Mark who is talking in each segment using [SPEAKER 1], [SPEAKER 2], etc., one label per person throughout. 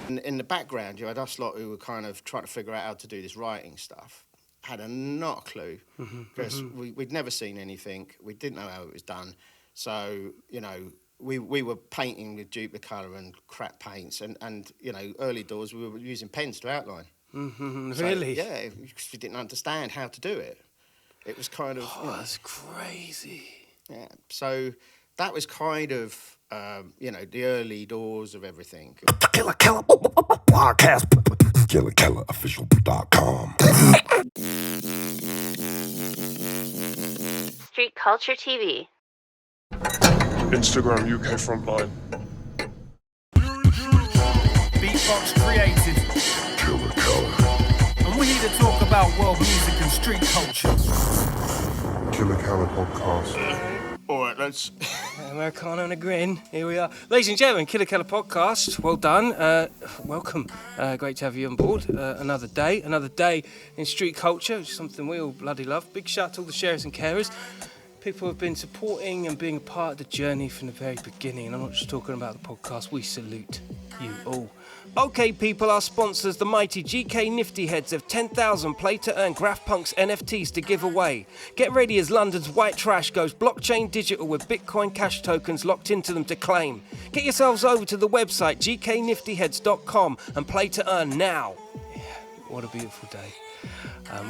[SPEAKER 1] In the background, you had us lot who were kind of trying to figure out how to do this writing stuff. Had not a clue because we'd never seen anything. We didn't know how it was done. So, you know, we were painting with Duplicolour and crap paints. And you know, early doors, we were using pens to outline. So,
[SPEAKER 2] Really?
[SPEAKER 1] yeah, because we didn't understand how to do it. It was kind of... you know,
[SPEAKER 2] that's crazy.
[SPEAKER 1] yeah, so that was kind of, you know, the early doors of everything.
[SPEAKER 3] Killa Kela podcast. KillaKelaOfficial.com.
[SPEAKER 4] Street Culture TV.
[SPEAKER 5] Instagram UK Frontline.
[SPEAKER 6] Beatbox created.
[SPEAKER 3] Killa Kela.
[SPEAKER 6] And we're here to talk about world music and street culture.
[SPEAKER 5] Killa Kela podcast.
[SPEAKER 1] All right, let's...
[SPEAKER 2] Americano and a grin. Here we are. Ladies and gentlemen, Killa Kela podcast. Well done. Welcome. Great to have you on board. Another day in street culture, which is something we all bloody love. Big shout out to all the sharers and carers. People have been supporting and being a part of the journey from the very beginning. And I'm not just talking about the podcast. We salute you all. Okay, people, our sponsors, the mighty GK Nifty Heads, have 10,000 play-to-earn GraphPunks NFTs to give away. Get ready as London's white trash goes blockchain digital with Bitcoin Cash tokens locked into them to claim. Get yourselves over to the website gkniftyheads.com and play to earn now. Yeah, what a beautiful day.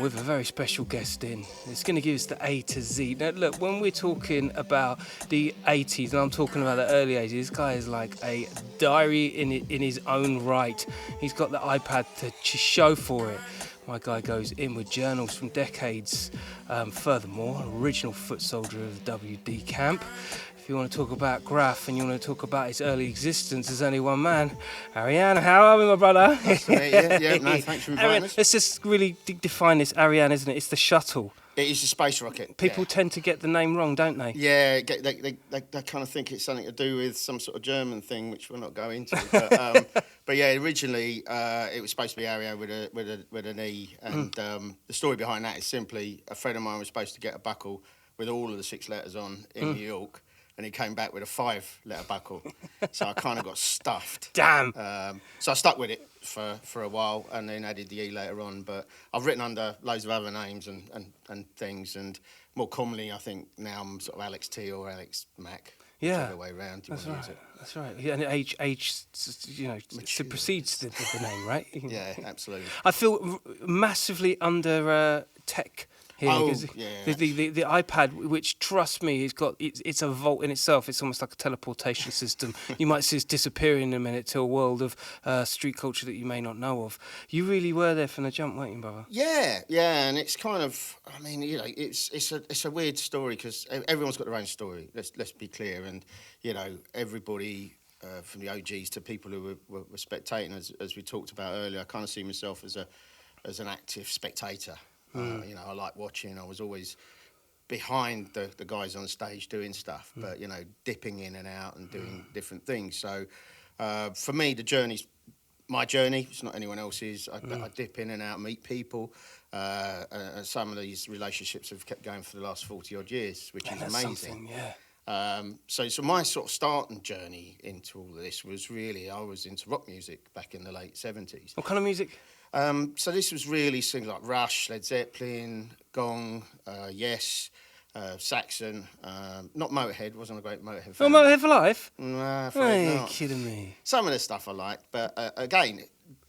[SPEAKER 2] With a very special guest in. It's going to give us the A to Z. Now, look, when we're talking about the 80s, and I'm talking about the early 80s, this guy is like a diary in his own right. He's got the iPad to show for it. My guy goes in with journals from decades. Furthermore, original foot soldier of the WD camp. If you want to talk about Graph and you want to talk about its early existence, there's only one man. ARIANE, how are we, my brother?
[SPEAKER 1] Nice to meet you. Yeah, no, thanks for inviting us.
[SPEAKER 2] Let's just really define this ARIANE, isn't it? It's the shuttle.
[SPEAKER 1] It is a space rocket.
[SPEAKER 2] People tend to get the name wrong, don't they?
[SPEAKER 1] Yeah, they kind of think it's something to do with some sort of German thing, which we'll not go into. But yeah, originally it was supposed to be ARIANE with an E, and the story behind that is simply a friend of mine was supposed to get a buckle with all of the 6 letters on in New York. And he came back with a 5-letter buckle. So I kind of got stuffed.
[SPEAKER 2] Damn.
[SPEAKER 1] So I stuck with it for a while and then added the E later on. But I've written under loads of other names and things. And more commonly, I think now I'm sort of Alex T or Alex Mac.
[SPEAKER 2] Yeah.
[SPEAKER 1] Whichever way around you
[SPEAKER 2] That's
[SPEAKER 1] want
[SPEAKER 2] right.
[SPEAKER 1] to use it.
[SPEAKER 2] That's right. Yeah, and age, you know, supersedes the name, right?
[SPEAKER 1] Yeah, absolutely.
[SPEAKER 2] I feel massively under tech. Here,
[SPEAKER 1] yeah.
[SPEAKER 2] The iPad, which trust me, it's a vault in itself. It's almost like a teleportation system. You might see it disappearing in a minute to a world of street culture that you may not know of. You really were there from the jump, weren't you, brother?
[SPEAKER 1] Yeah, and it's kind of, I mean, you know, it's a weird story because everyone's got their own story. Let's be clear, and you know, everybody. From the OGs to people who were spectating, as we talked about earlier, I kind of see myself as an active spectator. You know, I like watching. I was always behind the guys on stage doing stuff, but, you know, dipping in and out and doing different things. So for me, the journey's my journey. It's not anyone else's. I dip in and out, meet people. Some of these relationships have kept going for the last 40-odd years, which is amazing.
[SPEAKER 2] Yeah.
[SPEAKER 1] So my sort of starting journey into all of this was really, I was into rock music back in the late 70s.
[SPEAKER 2] What kind of music?
[SPEAKER 1] So this was really things like Rush, Led Zeppelin, Gong, Yes, Saxon. Not Motorhead, wasn't a great Motorhead fan.
[SPEAKER 2] Oh, Motorhead for Life?
[SPEAKER 1] Nah,
[SPEAKER 2] Are you
[SPEAKER 1] not.
[SPEAKER 2] kidding me?
[SPEAKER 1] Some of the stuff I liked, but again,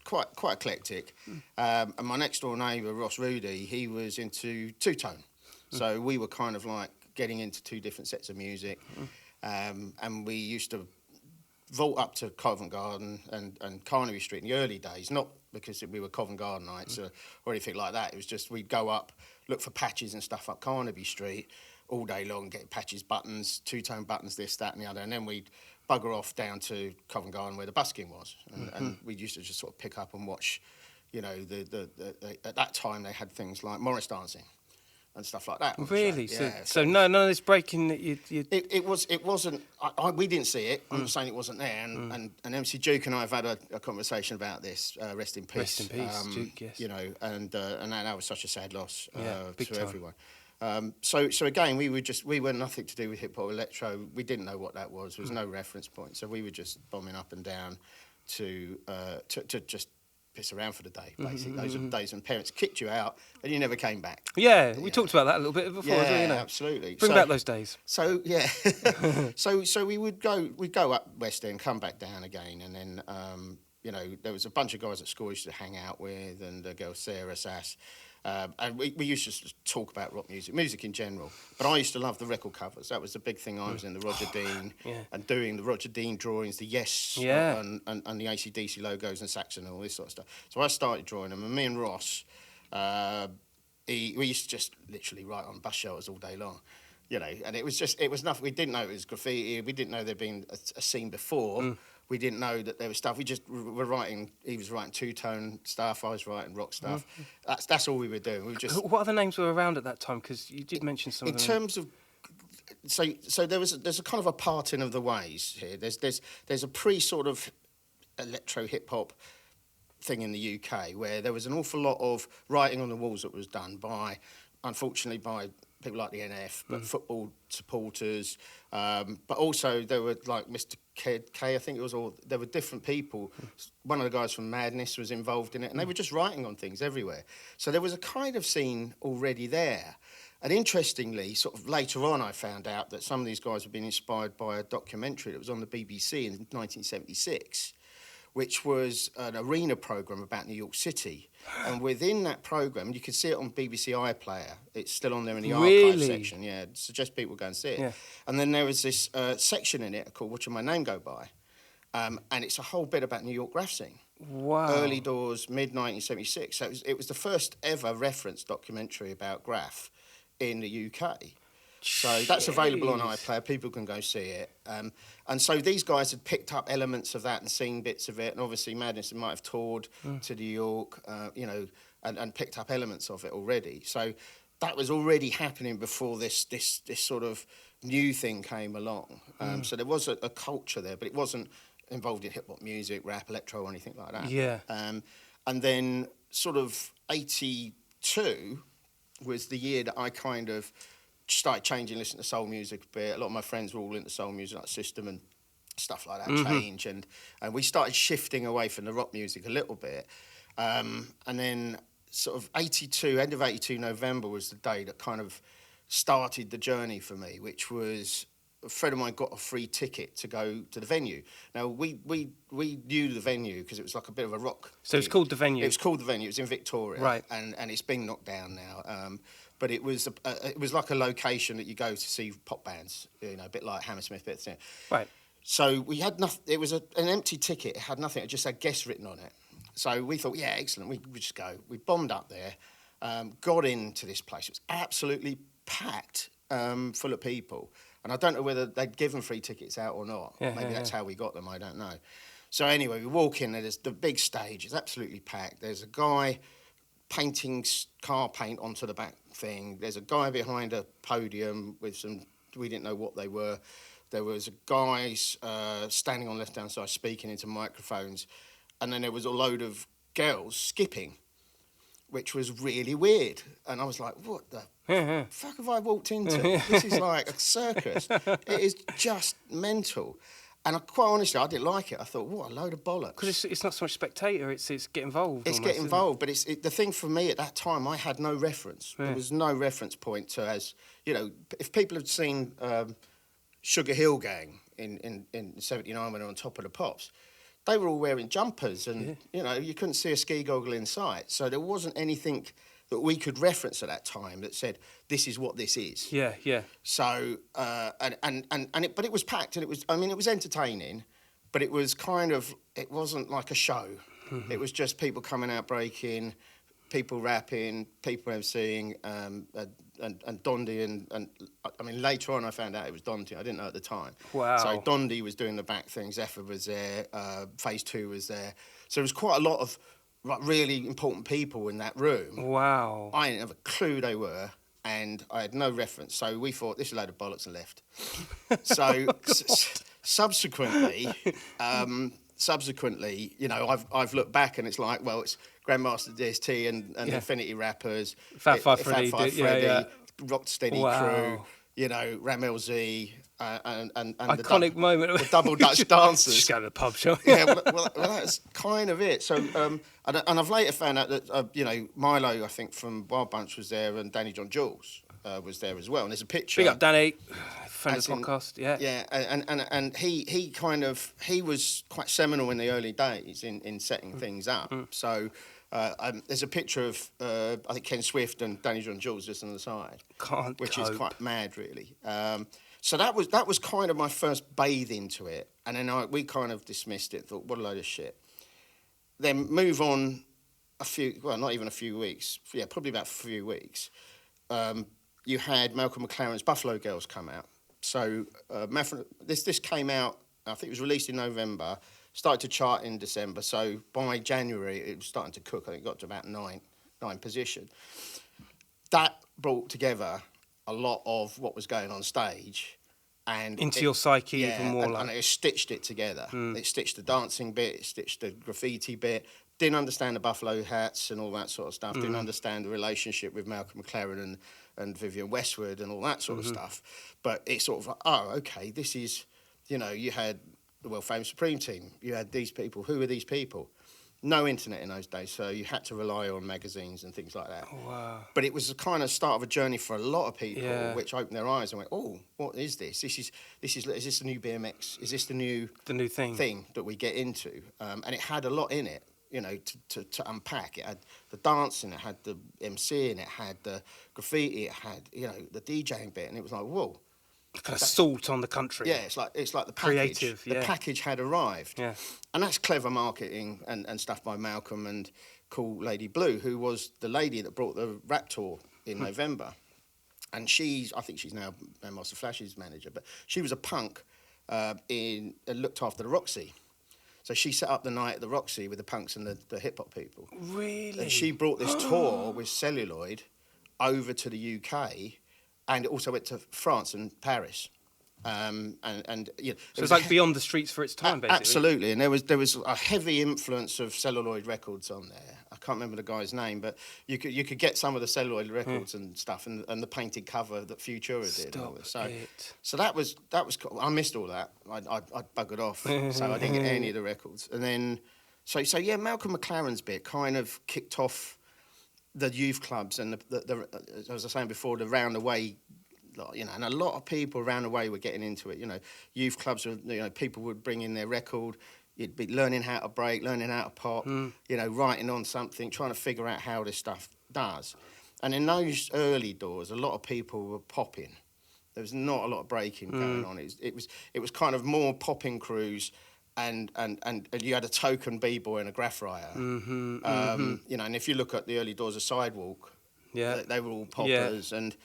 [SPEAKER 1] quite eclectic. And my next door neighbour, Ross Rudy, he was into two-tone. So we were kind of like getting into two different sets of music. And we used to vault up to Covent Garden and Carnaby Street in the early days, not because we were Covent Garden nights or anything like that. It was just we'd go up, look for patches and stuff up Carnaby Street all day long, get patches, buttons, two-tone buttons, this, that and the other, and then we'd bugger off down to Covent Garden where the busking was. And we used to just sort of pick up and watch, you know, at that time they had things like Morris dancing and stuff like that.
[SPEAKER 2] Really?
[SPEAKER 1] So,
[SPEAKER 2] so none of this breaking that you...
[SPEAKER 1] It wasn't... we didn't see it. I'm not saying it wasn't there. And MC Duke and I have had a conversation about this. Rest in peace.
[SPEAKER 2] Rest in peace, Duke, yes.
[SPEAKER 1] You know, and that was such a sad loss
[SPEAKER 2] big
[SPEAKER 1] to
[SPEAKER 2] time.
[SPEAKER 1] everyone. So again, we were nothing to do with hip hop electro. We didn't know what that was. There was no reference point. So we were just bombing up and down to just piss around for the day, basically. Those are the days when parents kicked you out and you never came back.
[SPEAKER 2] Yeah, we talked about that a little bit before,
[SPEAKER 1] Yeah,
[SPEAKER 2] you know.
[SPEAKER 1] absolutely.
[SPEAKER 2] Bring back those days.
[SPEAKER 1] So yeah, so we'd go up West End, come back down again, and then you know, there was a bunch of guys at school I used to hang out with, and the girl Sarah Sass. And we used to just talk about rock music in general. But I used to love the record covers. That was the big thing. I was in the Roger Dean and doing the Roger Dean drawings, the Yes and the AC/DC logos and Saxon and all this sort of stuff. So I started drawing them, and me and Ross, we used to just literally write on bus shelters all day long. You know, and it was nothing. We didn't know it was graffiti. We didn't know there'd been a scene before. We didn't know that there was stuff. We just were writing. He was writing two-tone stuff. I was writing rock stuff. That's all we were doing. We were just.
[SPEAKER 2] What other names were around at that time? Because you did mention some.
[SPEAKER 1] In
[SPEAKER 2] of them.
[SPEAKER 1] terms of, so there's a kind of a parting of the ways here. There's a sort of electro hip hop thing in the UK where there was an awful lot of writing on the walls that was done unfortunately by people like the NF, but football supporters, but also there were like Mr. K, I think it was there were different people. One of the guys from Madness was involved in it, and they were just writing on things everywhere. So there was a kind of scene already there. And interestingly, sort of later on, I found out that some of these guys had been inspired by a documentary that was on the BBC in 1976, which was an arena programme about New York City. And within that programme, you can see it on BBC iPlayer. It's still on there in the archive section. Yeah, I'd suggest people go and see it. Yeah. And then there was this section in it called Watching My Name Go By. And it's a whole bit about New York graph scene.
[SPEAKER 2] Wow.
[SPEAKER 1] Early doors, mid-1976. So it was the first ever reference documentary about graph in the UK. So that's available on iPlayer. People can go see it. And so these guys had picked up elements of that and seen bits of it. And obviously Madness might have toured to New York, you know, and picked up elements of it already. So that was already happening before this sort of new thing came along. So there was a culture there, but it wasn't involved in hip-hop music, rap, electro, or anything like that.
[SPEAKER 2] Yeah.
[SPEAKER 1] And then sort of 82 was the year that I kind of started changing, listening to soul music a bit. A lot of my friends were all into soul music, like System and stuff like that, Change. And we started shifting away from the rock music a little bit. And then sort of 82, end of 82 November was the day that kind of started the journey for me, which was a friend of mine got a free ticket to go to the venue. Now, we knew the venue because it was like a bit of a rock.
[SPEAKER 2] So it's called the venue?
[SPEAKER 1] It was called the venue. It was in Victoria.
[SPEAKER 2] Right.
[SPEAKER 1] And it's been knocked down now. But it was like a location that you go to see pop bands, you know, a bit like Hammersmith, bit of thing.
[SPEAKER 2] Right.
[SPEAKER 1] So we had nothing. It was an empty ticket. It had nothing. It just had guests written on it. So we thought, yeah, excellent. We just go. We bombed up there, got into this place. It was absolutely packed, full of people. And I don't know whether they'd given free tickets out or not. Maybe that's how we got them. I don't know. So anyway, we walk in. There's the big stage. It's absolutely packed. There's a guy painting car paint onto the back thing. There's a guy behind a podium with some, we didn't know what they were. There was guys standing on the left-hand side speaking into microphones. And then there was a load of girls skipping, which was really weird. And I was like, what the fuck have I walked into? This is like a circus. It is just mental. And quite honestly, I didn't like it. I thought, what a load of bollocks.
[SPEAKER 2] Because it's not so much spectator, it's get involved.
[SPEAKER 1] It's
[SPEAKER 2] almost,
[SPEAKER 1] get involved, but the thing for me at that time, I had no reference.
[SPEAKER 2] Yeah.
[SPEAKER 1] There was no reference point to, as, you know, if people had seen Sugar Hill Gang in 79 when they were on Top of the Pops, they were all wearing jumpers and, you know, you couldn't see a ski goggle in sight. So there wasn't anything that we could reference at that time that said, this is what this is.
[SPEAKER 2] Yeah, yeah.
[SPEAKER 1] So, but it was packed and it was entertaining, but it was kind of, it wasn't like a show. Mm-hmm. It was just people coming out breaking, people rapping, people MCing, and Dondi and I mean, later on I found out it was Dondi. I didn't know at the time.
[SPEAKER 2] Wow.
[SPEAKER 1] So Dondi was doing the back thing, Zephyr was there, Phase 2 was there. So there was quite a lot of like really important people in that room.
[SPEAKER 2] Wow.
[SPEAKER 1] I didn't have a clue they were, and I had no reference. So we thought, this is a load of bollocks, and left. So subsequently, you know, I've looked back and it's like, well, it's Grandmaster DST and Infinity Rappers,
[SPEAKER 2] Fat Five Freddy,
[SPEAKER 1] Rocksteady
[SPEAKER 2] wow.
[SPEAKER 1] Crew, you know, Ramel Z, and
[SPEAKER 2] Iconic moment.
[SPEAKER 1] the double Dutch dancers.
[SPEAKER 2] Just go to the pub shop.
[SPEAKER 1] Yeah, well, that's kind of it. So, and I've later found out that, you know, Milo, I think, from Wild Bunch was there, and Danny John Jules was there as well. And there's a picture.
[SPEAKER 2] Big up, Danny, friend of the
[SPEAKER 1] in-
[SPEAKER 2] podcast. Yeah.
[SPEAKER 1] Yeah, and he was quite seminal in the early days in setting things up. So there's a picture of I think Ken Swift and Danny John Jules just on the side, which is quite mad, really. So that was kind of my first bathe into it, and then we kind of dismissed it. Thought, what a load of shit. Then move on not even a few weeks. Yeah, probably about a few weeks. You had Malcolm McLaren's Buffalo Girls come out. So this came out, I think it was released in November, started to chart in December. So by January, it was starting to cook. I think it got to about nine position. That brought together a lot of what was going on stage. And
[SPEAKER 2] Into your psyche even more.
[SPEAKER 1] And it stitched it together. It stitched the dancing bit, it stitched the graffiti bit. Didn't understand the buffalo hats and all that sort of stuff. Didn't understand the relationship with Malcolm McLaren and Vivienne Westwood and all that sort of stuff. But it's sort of like, oh, okay, this is, you know, you had the world-famous Supreme Team. You had these people. Who are these people? No internet in those days, so you had to rely on magazines and things like that.
[SPEAKER 2] Oh, wow.
[SPEAKER 1] But it was the kind of start of a journey for a lot of people,
[SPEAKER 2] Yeah.
[SPEAKER 1] which opened their eyes and went, "Oh, what is this? Is this the new BMX? Is this the new
[SPEAKER 2] thing
[SPEAKER 1] that we get into?" And it had a lot in it, you know, to unpack. It had the dancing, it had the MCing, it had the graffiti, it had, you know, the DJing bit, and it was like, whoa.
[SPEAKER 2] Kind of salt on the country.
[SPEAKER 1] Yeah, it's like the package.
[SPEAKER 2] Creative,
[SPEAKER 1] The
[SPEAKER 2] yeah.
[SPEAKER 1] package had arrived.
[SPEAKER 2] Yeah.
[SPEAKER 1] And that's clever marketing and stuff by Malcolm and Cool Lady Blue, who was the lady that brought the rap tour in November. And I think she's now Master Flash's manager, but she was a punk looked after the Roxy. So she set up the night at the Roxy with the punks and the hip-hop people.
[SPEAKER 2] Really?
[SPEAKER 1] And she brought this tour with Celluloid over to the UK, and it also went to France and Paris. And you know,
[SPEAKER 2] So it's like beyond the streets for its time, basically.
[SPEAKER 1] Absolutely, and there was a heavy influence of Celluloid Records on there. I can't remember the guy's name, but you could get some of the Celluloid Records and stuff, and the painted cover that Futura did. And all this. So that was cool. I missed all that. I buggered off, so I didn't get any of the records. And then, so yeah, Malcolm McLaren's bit kind of kicked off the youth clubs and the as I was saying before, the round the way, you know, and a lot of people around the way were getting into it. You know, youth clubs were, you know, people would bring in their record. You'd be learning how to break, learning how to pop, you know, writing on something, trying to figure out how this stuff does. And in those early doors, a lot of people were popping. There was not a lot of breaking going on. It was kind of more popping crews. And you had a token b-boy and a graph writer. You know, and if you look at the early doors of Sidewalk, they were all poppers, and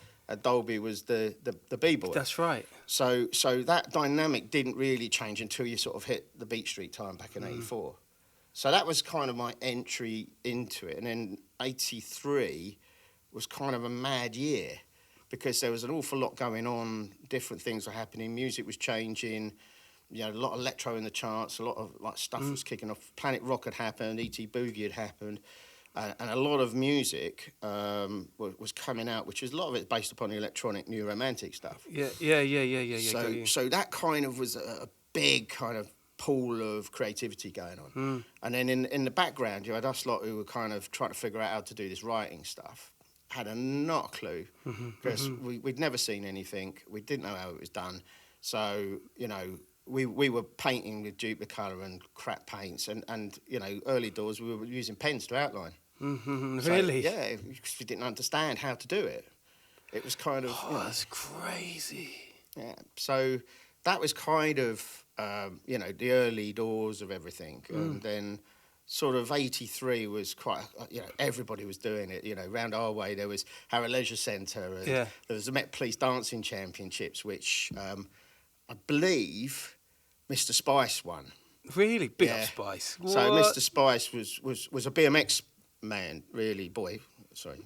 [SPEAKER 1] Dolby was the b-boy.
[SPEAKER 2] That's right.
[SPEAKER 1] So that dynamic didn't really change until you sort of hit the Beat Street time back in '84. So that was kind of my entry into it. And then '83 was kind of a mad year because there was an awful lot going on, different things were happening, music was changing. You know, a lot of electro in the charts, a lot of like stuff was kicking off. Planet Rock had happened, E.T. Boogie had happened, and a lot of music was coming out, which is a lot of it based upon the electronic new romantic stuff.
[SPEAKER 2] Yeah.
[SPEAKER 1] So that kind of was a big kind of pool of creativity going on. And then in the background, you had us lot who were kind of trying to figure out how to do this writing stuff. Had not a clue because we'd never seen anything. We didn't know how it was done. So, you know, we were painting with Duplicolour and crap paints, and you know, early doors we were using pens to outline.
[SPEAKER 2] Really?
[SPEAKER 1] Yeah, because we didn't understand how to do it. It was kind of. You know,
[SPEAKER 2] That's crazy.
[SPEAKER 1] Yeah, so that was kind of you know, the early doors of everything, and then sort of '83 was quite, you know, everybody was doing it. You know, round our way there was Harrow Leisure Centre, and there was the Met Police Dancing Championships, which I believe Mr. Spice won.
[SPEAKER 2] Really? Big up Spice.
[SPEAKER 1] So
[SPEAKER 2] What?
[SPEAKER 1] Mr. Spice was a BMX man, really, boy. Sorry,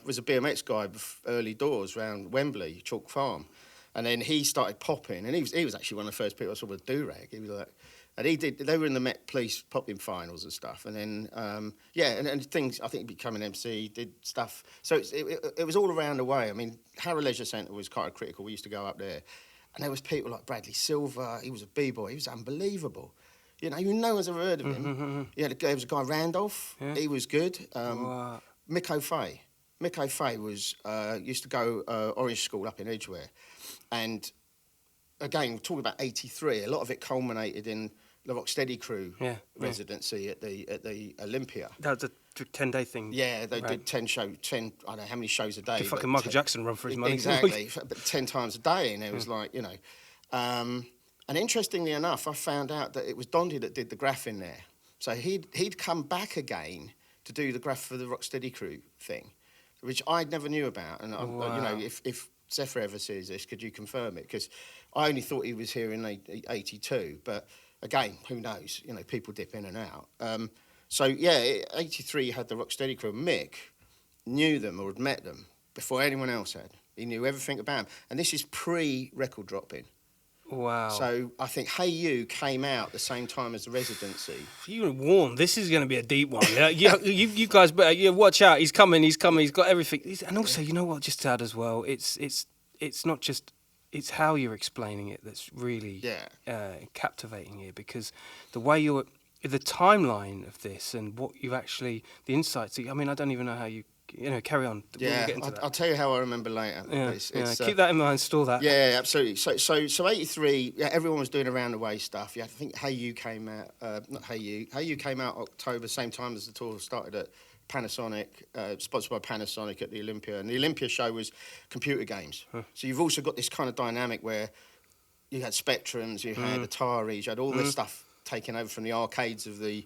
[SPEAKER 1] was a BMX guy early doors around Wembley, Chalk Farm, and then he started popping, and he was actually one of the first people I saw with a do-rag. He was like, And they were in the Met Police pop-in finals and stuff. And then, and things, I think he'd become an MC, did stuff. So it was all around the way. I mean, Harrow Leisure Centre was kind of critical. We used to go up there. And there was people like Bradley Silver. He was a B-boy. He was unbelievable. You know, no one's ever heard of him. Yeah, there was a guy, Randolph. Yeah. He was good. Mick O'Fay. Mick O'Fay was, used to go Orange School up in Edgware. And again, talking about 83, a lot of it culminated in the Rocksteady crew residency at the Olympia.
[SPEAKER 2] That was a 10-day thing.
[SPEAKER 1] Yeah, they did 10, I don't know how many shows a day.
[SPEAKER 2] Did fucking Michael Jackson run for his money.
[SPEAKER 1] Exactly, but 10 times a day, and it was like, you know. And interestingly enough, I found out that it was Dondi that did the graph in there. So he'd come back again to do the graph for the Rocksteady crew thing, which I never knew about. And, you know, if Zephyr ever sees this, could you confirm it? Because I only thought he was here in 82, but again, who knows? You know, people dip in and out. So, yeah, 83 had the Rocksteady crew. Mick knew them or had met them before anyone else had. He knew everything about them. And this is pre-record dropping.
[SPEAKER 2] Wow.
[SPEAKER 1] So I think Hey You came out the same time as the residency.
[SPEAKER 2] You were warned. This is going to be a deep one. Yeah, you guys better watch out. He's coming. He's got everything. And also, you know what? Just to add as well, it's not just. It's how you're explaining it that's really captivating here, because the way the timeline of this and what you actually, the insights. I mean, I don't even know how you carry on.
[SPEAKER 1] Yeah, I'll tell you how I remember later.
[SPEAKER 2] Keep that in mind, store that.
[SPEAKER 1] Yeah, absolutely. So 83, everyone was doing around the way stuff. Yeah, I think Hey You came out, not Hey You. Hey You came out October, same time as the tour started at Panasonic, sponsored by Panasonic at the Olympia. And the Olympia show was computer games. So you've also got this kind of dynamic where you had Spectrums, you had Ataris, you had all this stuff taken over from the arcades of the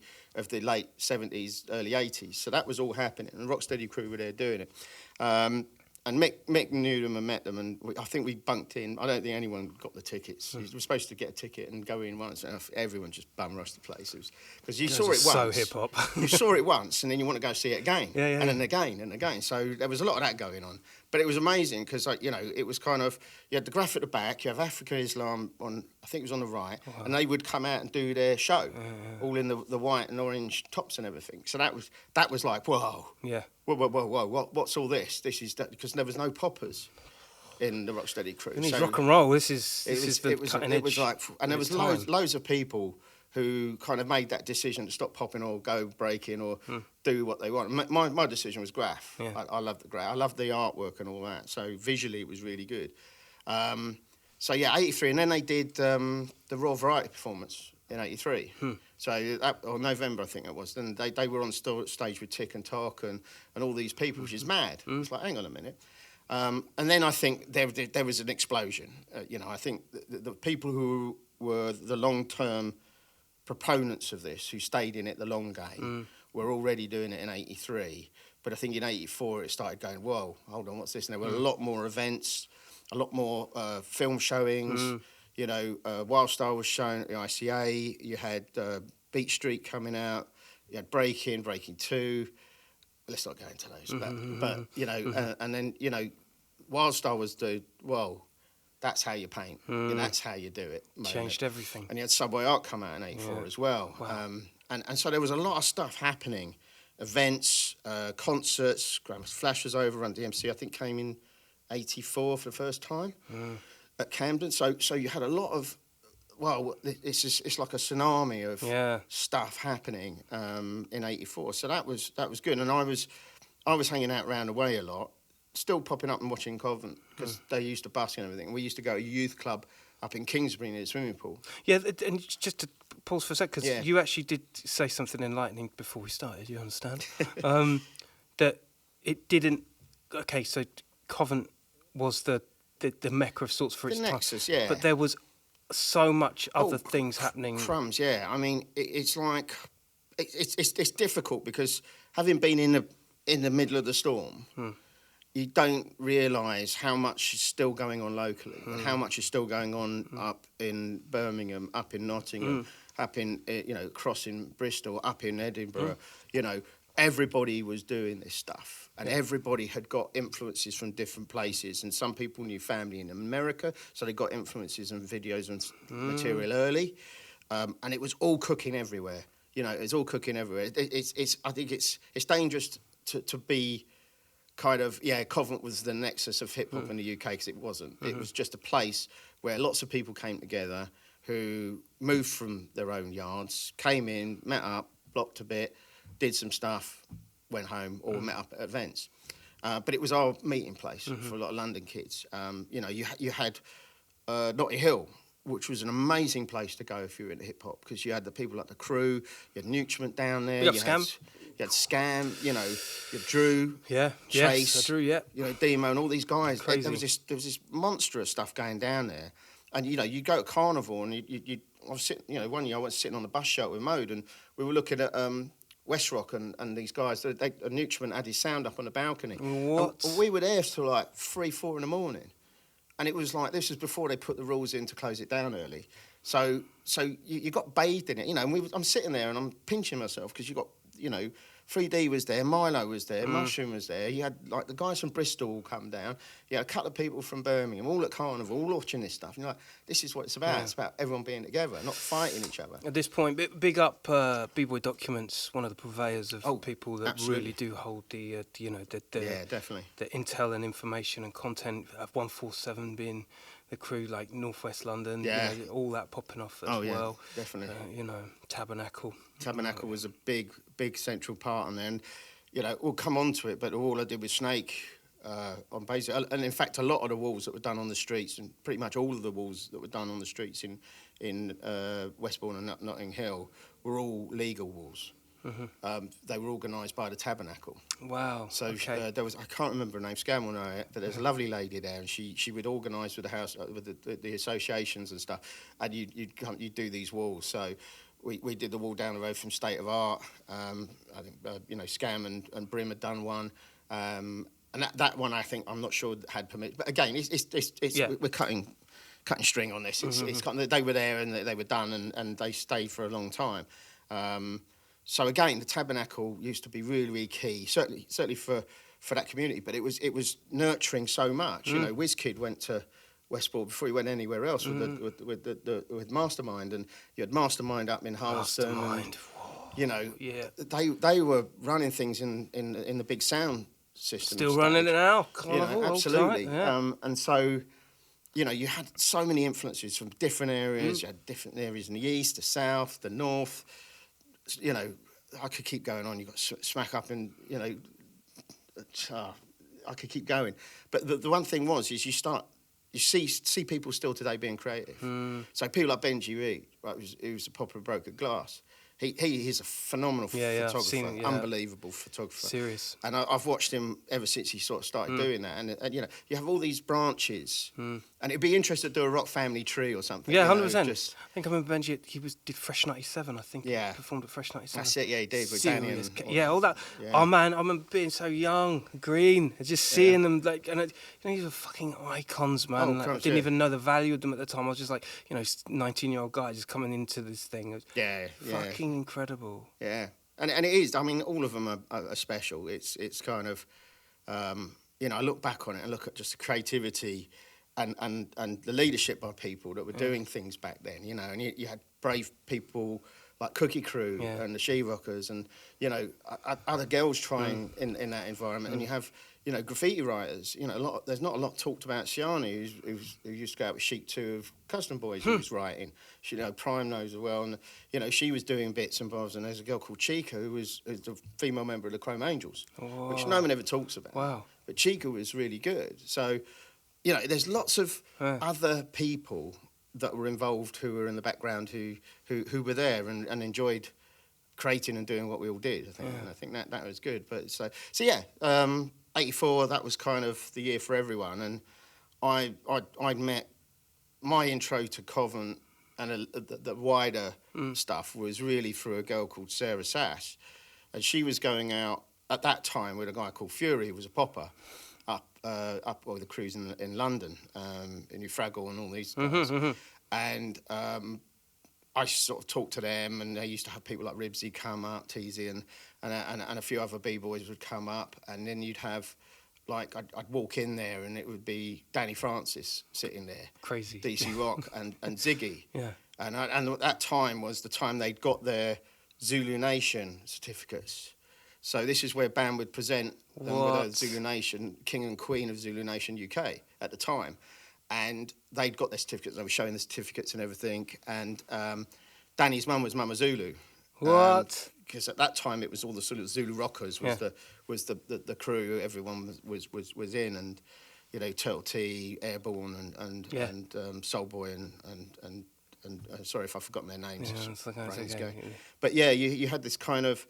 [SPEAKER 1] late 70s, early 80s. So that was all happening, and the Rocksteady crew were there doing it. And Mick knew them and met them, and I think we bunked in. I don't think anyone got the tickets. You were supposed to get a ticket and go in once, and everyone just bum rushed the place. Because you saw it once.
[SPEAKER 2] So hip-hop.
[SPEAKER 1] You saw it once, and then you want to go see it again.
[SPEAKER 2] And
[SPEAKER 1] then again and again. So there was a lot of that going on. But it was amazing because, it was kind of, you had the graph at the back, you have African Islam on, I think it was on the right, and they would come out and do their show, all in the white and orange tops and everything. So that was like, whoa.
[SPEAKER 2] Yeah.
[SPEAKER 1] Whoa, what's all this? This is that, because there was no poppers in the Rocksteady crew.
[SPEAKER 2] And rock and roll, this is the cutting edge.
[SPEAKER 1] It was like, and there was loads of people who kind of made that decision to stop popping or go breaking or do what they want. My decision was graph.
[SPEAKER 2] Yeah.
[SPEAKER 1] I loved the graph. I loved the artwork and all that. So visually it was really good. 83. And then they did the Raw Variety performance in 83. So, or November, I think it was. Then they were on stage with Tick and Talk and all these people, which is mad. It's like, hang on a minute. And then I think there was an explosion. I think the people who were the long-term proponents of this, who stayed in it the long game, were already doing it in 83. But I think in 84 it started going, whoa, hold on, what's this? And there were a lot more events, a lot more film showings. Wildstar was shown at the ICA. You had Beat Street coming out. You had Breaking 2. Let's not go into those. But and then, Wildstar was that's how you paint. That's how you do it.
[SPEAKER 2] Changed everything.
[SPEAKER 1] And you had Subway Art come out in 84 as well.
[SPEAKER 2] Wow.
[SPEAKER 1] And so there was a lot of stuff happening. Events, concerts. Grandma's Flash was over. Run DMC, I think, came in 84 for the first time at Camden. So you had a lot of, it's like a tsunami of stuff happening in 84. So that was good. And I was hanging out around the way a lot, still popping up and watching Covent because they used to busk and everything. We used to go to a youth club up in Kingsbury near the swimming pool. Yeah,
[SPEAKER 2] and just to pause for a sec, because you actually did say something enlightening before we started, you understand? That it didn't... Okay, so Covent was the mecca of sorts for its time.
[SPEAKER 1] Nexus, yeah.
[SPEAKER 2] But there was so much other things happening.
[SPEAKER 1] Crumbs, yeah. I mean, it's like... It's difficult because having been in the middle of the storm... You don't realise how much is still going on locally and how much is still going on up in Birmingham, up in Nottingham, up in, across in Bristol, up in Edinburgh. Everybody was doing this stuff and everybody had got influences from different places, and some people knew family in America, so they got influences and videos and material early. and it was all cooking everywhere. You know, it's all cooking everywhere. I think it's dangerous to be kind of, Covent was the nexus of hip hop in the UK, because it wasn't. It was just a place where lots of people came together who moved from their own yards, came in, met up, blocked a bit, did some stuff, went home, or met up at events. But it was our meeting place for a lot of London kids. You know, you had Notting Hill, which was an amazing place to go if you were into hip hop, because you had the people like the Crew, you had Nutriment down there,
[SPEAKER 2] You had
[SPEAKER 1] Scam, you know, you had Drew, Chase,
[SPEAKER 2] yes, Drew, yeah,
[SPEAKER 1] you know, Demo, and all these guys.
[SPEAKER 2] Crazy.
[SPEAKER 1] There was this monstrous stuff going down there, and you know, you go to Carnival, and I was sitting, you know, one year I was sitting on the bus shelter with Mode, and we were looking at West Rock and these guys. Nutriment had his sound up on the balcony.
[SPEAKER 2] What?
[SPEAKER 1] And we were there till like 3-4 in the morning. And it was like, this was before they put the rules in to close it down early. So you got bathed in it, you know, and I'm sitting there and I'm pinching myself, because you got, you know, 3D was there, Milo was there, Mushroom was there. You had, like, the guys from Bristol all come down. You had a couple of people from Birmingham, all at Carnival, all watching this stuff. And you're like, this is what it's about. Yeah. It's about everyone being together, not fighting each other.
[SPEAKER 2] At this point, big up B-Boy Documents, one of the purveyors of people that
[SPEAKER 1] absolutely.
[SPEAKER 2] Really do hold the
[SPEAKER 1] definitely.
[SPEAKER 2] The intel and information and content of 147 being the Crew, like Northwest London, you know, all that popping off as well.
[SPEAKER 1] Definitely.
[SPEAKER 2] You know, Tabernacle
[SPEAKER 1] was a big central part on there, and you know, we'll come on to it, but all I did with Snake on basic, and in fact a lot of the walls that were done on the streets, and pretty much all of the walls that were done on the streets in Westbourne and Notting Hill were all legal walls. They were organised by the Tabernacle.
[SPEAKER 2] Wow.
[SPEAKER 1] So there was, I can't remember her name, Scam will know it, but there's a lovely lady there, and she would organise with the house, with the associations and stuff, and you'd do these walls. So we did the wall down the road from State of Art. I think you know, Scam and Brim had done one, and that one I think, I'm not sure had permit. But again, we're cutting string on this. It's kind of, they were there and they were done, and they stayed for a long time. So again, the Tabernacle used to be really, really key, certainly for that community. But it was nurturing so much. You know, WizKid went to Westport before he went anywhere else with Mastermind, and you had Mastermind up in Harleston.
[SPEAKER 2] Mastermind.
[SPEAKER 1] You know, they were running things in the big sound system.
[SPEAKER 2] Still running it now.
[SPEAKER 1] You know, absolutely. And so, you know, you had so many influences from different areas. You had different areas in the east, the south, the north. You know, I could keep going on. You got Smack Up, and you know, I could keep going. But the one thing is you see people still today being creative. So people like Benji Reed, right, who's a popular bloke at Glass. He's a phenomenal photographer, unbelievable photographer.
[SPEAKER 2] Serious.
[SPEAKER 1] And I've watched him ever since he sort of started doing that. And you know, you have all these branches, and it'd be interesting to do a Rock Family tree or something.
[SPEAKER 2] Yeah, 100%. I think I remember Benji. He did Fresh 97. I think.
[SPEAKER 1] Yeah.
[SPEAKER 2] He performed at Fresh 97.
[SPEAKER 1] That's it. Yeah, he did with Danny and
[SPEAKER 2] all that. Yeah. Oh man, I remember being so young, green, and just seeing them like, and you know, these were fucking icons, man. Like, I didn't even know the value of them at the time. I was just like, you know, 19-year-old guy just coming into this thing. It was fucking incredible.
[SPEAKER 1] Yeah, and it is. I mean, all of them are special. It's kind of, you know, I look back on it and look at just the creativity and the leadership by people that were doing things back then. You know, and you had brave people like Cookie Crew and the She-Rockers, and you know, other girls trying in that environment, and you have, you know, graffiti writers. You know, there's not a lot talked about Siani, who used to go out with Sheet 2 of Custom Boys, who was writing. She, you know, Prime knows as well, and you know, she was doing bits and bobs. And there's a girl called Chica, who was the female member of the Chrome Angels, which no one ever talks about.
[SPEAKER 2] Wow.
[SPEAKER 1] But Chica was really good. So, you know, there's lots of other people that were involved who were in the background who were there and enjoyed creating and doing what we all did. I think, and I think that was good. But so yeah. 84, that was kind of the year for everyone, and I'd met my intro to Covent and the wider stuff was really through a girl called Sarah Sash, and she was going out at that time with a guy called Fury, who was a popper, up with the Crews in London, in New Fraggle and all these guys, and I sort of talked to them, and they used to have people like Ribsy come up, Teasy, and a few other b-boys would come up, and then you'd have, like, I'd walk in there, and it would be Danny Francis sitting there,
[SPEAKER 2] crazy,
[SPEAKER 1] DC Rock, and Ziggy, And at that time was the time they'd got their Zulu Nation certificates. So this is where band would present them with a Zulu Nation, King and Queen of Zulu Nation UK at the time. And they'd got their certificates. They were showing the certificates and everything. And Danny's mum was Mama Zulu.
[SPEAKER 2] What?
[SPEAKER 1] Because at that time it was all the sort of Zulu Rockers was the crew everyone was in, and Turtle T, Airborne, and Soul Boy, and sorry if I've forgotten their names.
[SPEAKER 2] Yeah, it's okay.
[SPEAKER 1] But yeah, you had this kind of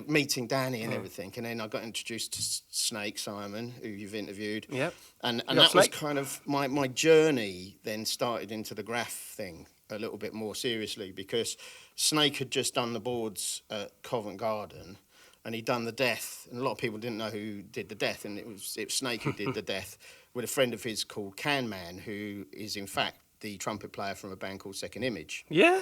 [SPEAKER 1] meeting Danny and everything, and then I got introduced to Snake Simon, who you've interviewed.
[SPEAKER 2] Yep.
[SPEAKER 1] And that was kind of my journey. Then started into the graph thing a little bit more seriously, because Snake had just done the boards at Covent Garden, and he'd done the Death, and a lot of people didn't know who did the Death, and it was Snake who did the Death with a friend of his called Can Man, who is in fact the trumpet player from a band called Second Image.
[SPEAKER 2] Yeah.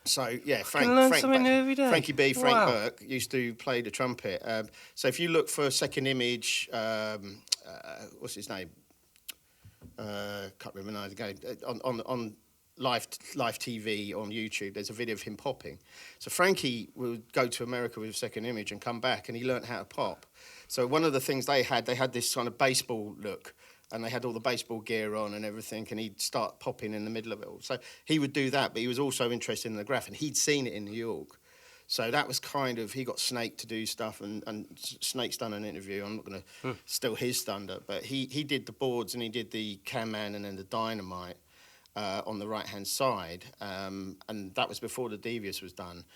[SPEAKER 1] So yeah, Frankie B, Frank Burke used to play the trumpet. So if you look for Second Image, what's his name? Can't remember again. On live TV on YouTube, there's a video of him popping. So Frankie would go to America with Second Image and come back, and he learnt how to pop. So one of the things they had this kind of baseball look, and they had all the baseball gear on and everything, and he'd start popping in the middle of it all. So he would do that, but he was also interested in the graph, and he'd seen it in New York. So that was kind of, he got Snake to do stuff, and Snake's done an interview. I'm not going to steal his thunder, but he did the boards, and he did the Can Man and then the Dynamite on the right-hand side, and that was before the Devious was done,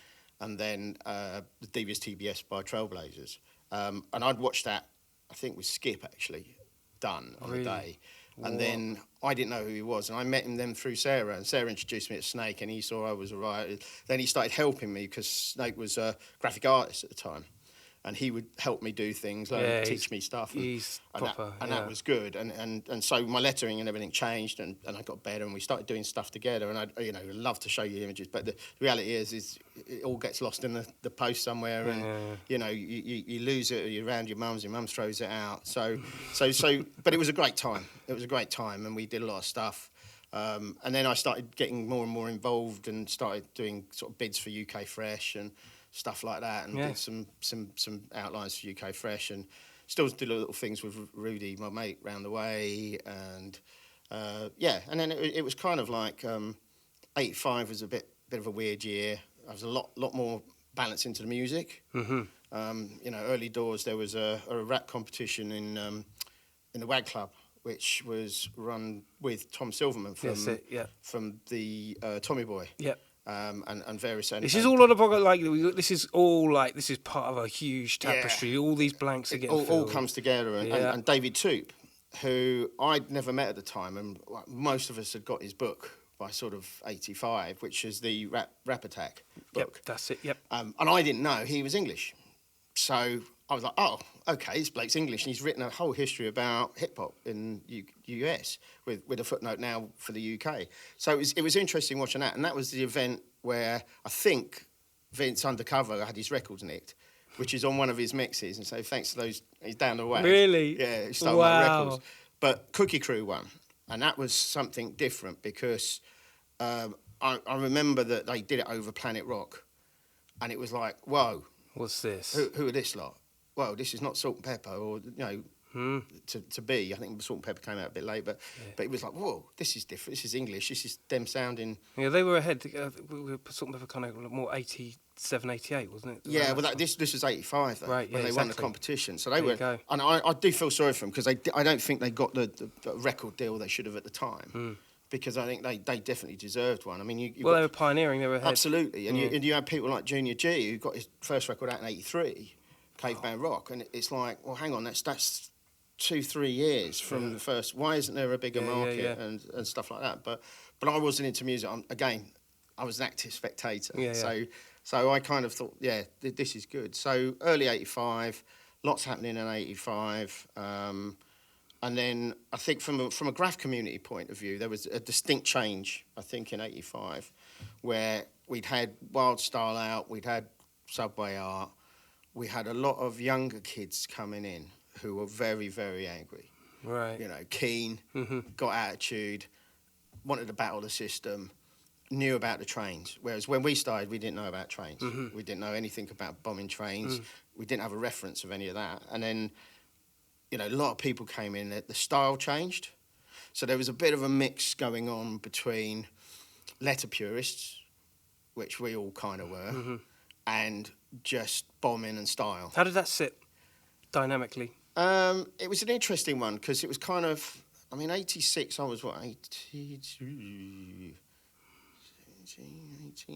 [SPEAKER 1] and then the Devious TBS by Trailblazers. And I'd watched that, I think with Skip, actually, done on the day. And then I didn't know who he was, and I met him then through Sarah, and Sarah introduced me to Snake, and he saw I was all right. Then he started helping me, because Snake was a graphic artist at the time, and he would help me do things, teach me stuff.
[SPEAKER 2] He's proper,
[SPEAKER 1] that was good. And so my lettering and everything changed, and I got better, and we started doing stuff together. And I love to show you images, but the reality is it all gets lost in the post somewhere, and you lose it, or you're around your mum throws it out. So but it was a great time. It was a great time, and we did a lot of stuff. And then I started getting more and more involved, and started doing sort of bids for UK Fresh and stuff like that, and did some outlines for UK Fresh, and still did little things with Rudy, my mate, round the way, and and then it was kind of like 85 was a bit of a weird year. I was a lot more balanced into the music. Early doors there was a rap competition in the WAG Club, which was run with Tom Silverman from the Tommy Boy. Yep. And various.
[SPEAKER 2] This is all on a podcast. This is part of a huge tapestry. All these blanks are getting
[SPEAKER 1] all comes together. And David Toop, who I'd never met at the time, and most of us had got his book by sort of 85, which is the Rap Attack book.
[SPEAKER 2] Yep, that's it. Yep.
[SPEAKER 1] And I didn't know he was English, so I was like, oh, okay, this bloke's English, and he's written a whole history about hip hop in US with a footnote now for the UK. So it was interesting watching that, and that was the event where I think Vince Undercover had his records nicked, which is on one of his mixes, and so thanks to those, he's down the way.
[SPEAKER 2] Really?
[SPEAKER 1] Yeah, he stole my records. But Cookie Crew won, and that was something different, because I remember that they did it over Planet Rock, and it was like, whoa.
[SPEAKER 2] What's this?
[SPEAKER 1] Who are this lot? Well, this is not Salt and Pepper, or to be. I think Salt and Pepper came out a bit late, but it was like, whoa, this is different. This is English. This is them sounding.
[SPEAKER 2] Yeah, they were ahead. Salt and Pepper kind of more 87, 88, wasn't it?
[SPEAKER 1] Yeah, well, this was 85 though,
[SPEAKER 2] right,
[SPEAKER 1] when they won the competition. So they were,
[SPEAKER 2] go.
[SPEAKER 1] and I do feel sorry for them, because I don't think they got the record deal they should have at the time. Because I think they definitely deserved one. I mean, they
[SPEAKER 2] were pioneering. They were ahead.
[SPEAKER 1] Absolutely, and you had people like Junior G, who got his first record out in '83, Caveman Rock, and it's like, well, hang on, that's 2-3 years from the first. Why isn't there a bigger market and stuff like that? But I wasn't into music. I was an active spectator. So I kind of thought, this is good. So early '85, lots happening in '85. And then I think from a graph community point of view, there was a distinct change, I think, in '85, where we'd had Wild Style out, we'd had Subway Art, we had a lot of younger kids coming in who were very, very angry.
[SPEAKER 2] Right.
[SPEAKER 1] Keen, got attitude, wanted to battle the system, knew about the trains, whereas when we started, we didn't know about trains. We didn't know anything about bombing trains. We didn't have a reference of any of that. And then, you know, a lot of people came in. The style changed, so there was a bit of a mix going on between letter purists, which we all kind of were, and just bombing and style.
[SPEAKER 2] How did that sit dynamically?
[SPEAKER 1] It was an interesting one because it was kind of, I mean, 86, I was what, 18,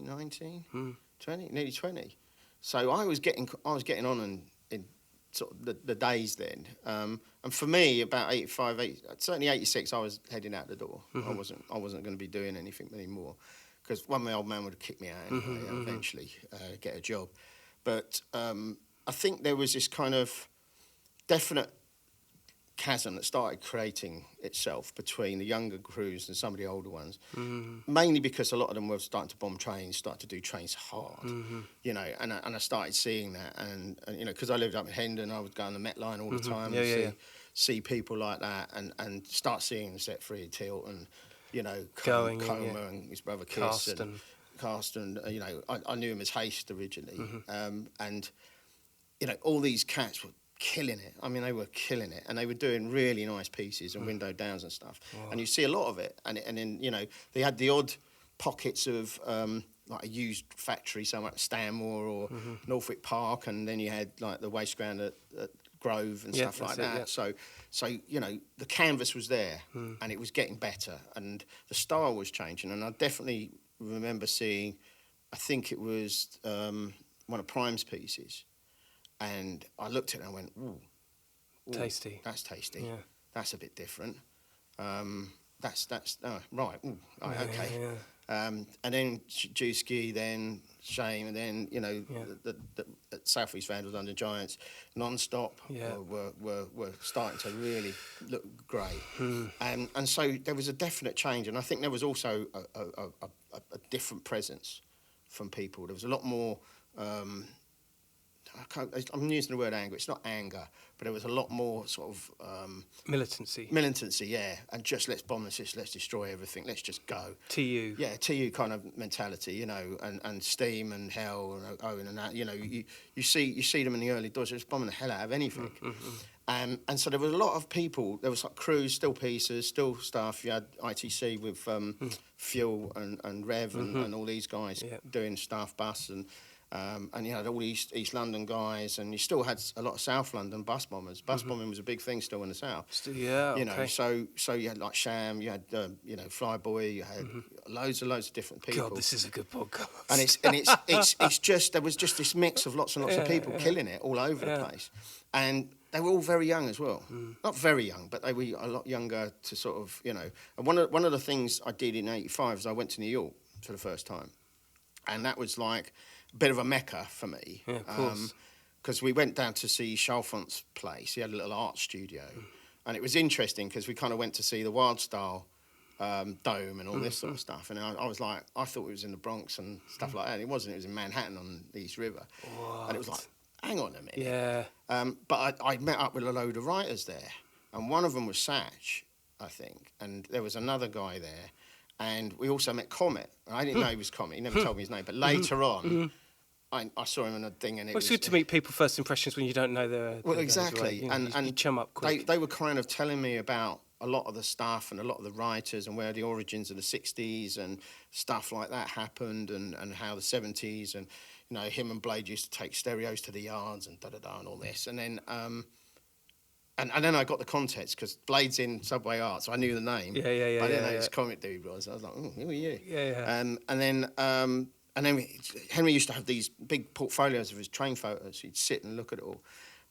[SPEAKER 1] 19, 20, nearly 20. So I was getting on in sort of the days then. And for me, about 85, certainly 86, I was heading out the door. I wasn't going to be doing anything anymore because my old man would have kicked me out anyway, eventually, get a job. But I think there was this kind of definite chasm that started creating itself between the younger crews and some of the older ones, mainly because a lot of them were starting to bomb trains, start to do trains hard, you know, and I started seeing that, and you know, because I lived up in Hendon, I would go on the Met Line all the time and see people like that, and start seeing Set Free Tilt and, you know, Coma and his brother Kiss and Carsten, you know, I knew him as Haste originally, and, you know, all these cats were killing it. I mean, they were killing it, and they were doing really nice pieces and window downs and stuff. Wow. And you see a lot of it, and then, you know, they had the odd pockets of like a used factory somewhere at Stanmore or Norfolk Park, and then you had like the waste ground at Grove and stuff like that. So you know, the canvas was there, and it was getting better, and the style was changing. And I definitely remember seeing, I think it was one of Prime's pieces. And I looked at it and I went, ooh,
[SPEAKER 2] tasty.
[SPEAKER 1] That's tasty.
[SPEAKER 2] Yeah.
[SPEAKER 1] That's a bit different. That's right. Ooh, right, okay. And then Juski, then Shame, and then, you know, the South East Vandals under Giants, Non-Stop were starting to really look great. And so there was a definite change, and I think there was also a different presence from people. There was a lot more. I'm using the word anger. It's not anger, but there was a lot more sort of
[SPEAKER 2] militancy.
[SPEAKER 1] Militancy, yeah, and just let's bomb this, let's destroy everything, let's just go.
[SPEAKER 2] TU.
[SPEAKER 1] Yeah, TU kind of mentality, you know, and Steam and Hell and Owen and that. You know, you see them in the early doors, just bombing the hell out of anything. And so there was a lot of people. There was like crews, still pieces, still stuff. You had ITC with Fuel and Rev and all these guys doing stuff, Bus and you had all East London guys, and you still had a lot of South London bus bombers. Bus bombing was a big thing still in the South. You know, so you had like Sham, you had you know, Flyboy, you had loads of different people.
[SPEAKER 2] God, this is a good podcast.
[SPEAKER 1] And it's just, there was just this mix of lots and lots of people killing it all over the place, and they were all very young as well. Not very young, but they were a lot younger to sort of, you know. And one of the things I did in '85 is I went to New York for the first time, and that was like a bit of a mecca for me.
[SPEAKER 2] Yeah, of course.
[SPEAKER 1] Because we went down to see Chalfont's place. He had a little art studio. And it was interesting because we kind of went to see the Wild Style Dome and all this sort of stuff. And I was like, I thought it was in the Bronx and stuff like that. And it wasn't. It was in Manhattan on the East River.
[SPEAKER 2] What?
[SPEAKER 1] And it was like, hang on a minute.
[SPEAKER 2] Yeah.
[SPEAKER 1] But I met up with a load of writers there. And one of them was Satch, I think. And there was another guy there. And we also met Comet. I didn't know he was Comet. He never told me his name. But later on, I saw him in a thing, and
[SPEAKER 2] it's good to meet people first impressions when you don't know their
[SPEAKER 1] exactly.
[SPEAKER 2] Well. You chum up quick.
[SPEAKER 1] They were kind of telling me about a lot of the stuff and a lot of the writers and where the origins of the 60s and stuff like that happened, and how the 70s, and you know, him and Blade used to take stereos to the yards and and all this, and then and then I got the context because Blade's in Subway Art, so I knew the name.
[SPEAKER 2] Yeah.
[SPEAKER 1] But I didn't know who this comic dude was. I was like, oh, who are you?
[SPEAKER 2] Yeah.
[SPEAKER 1] And then Henry used to have these big portfolios of his train photos. He'd sit and look at it all.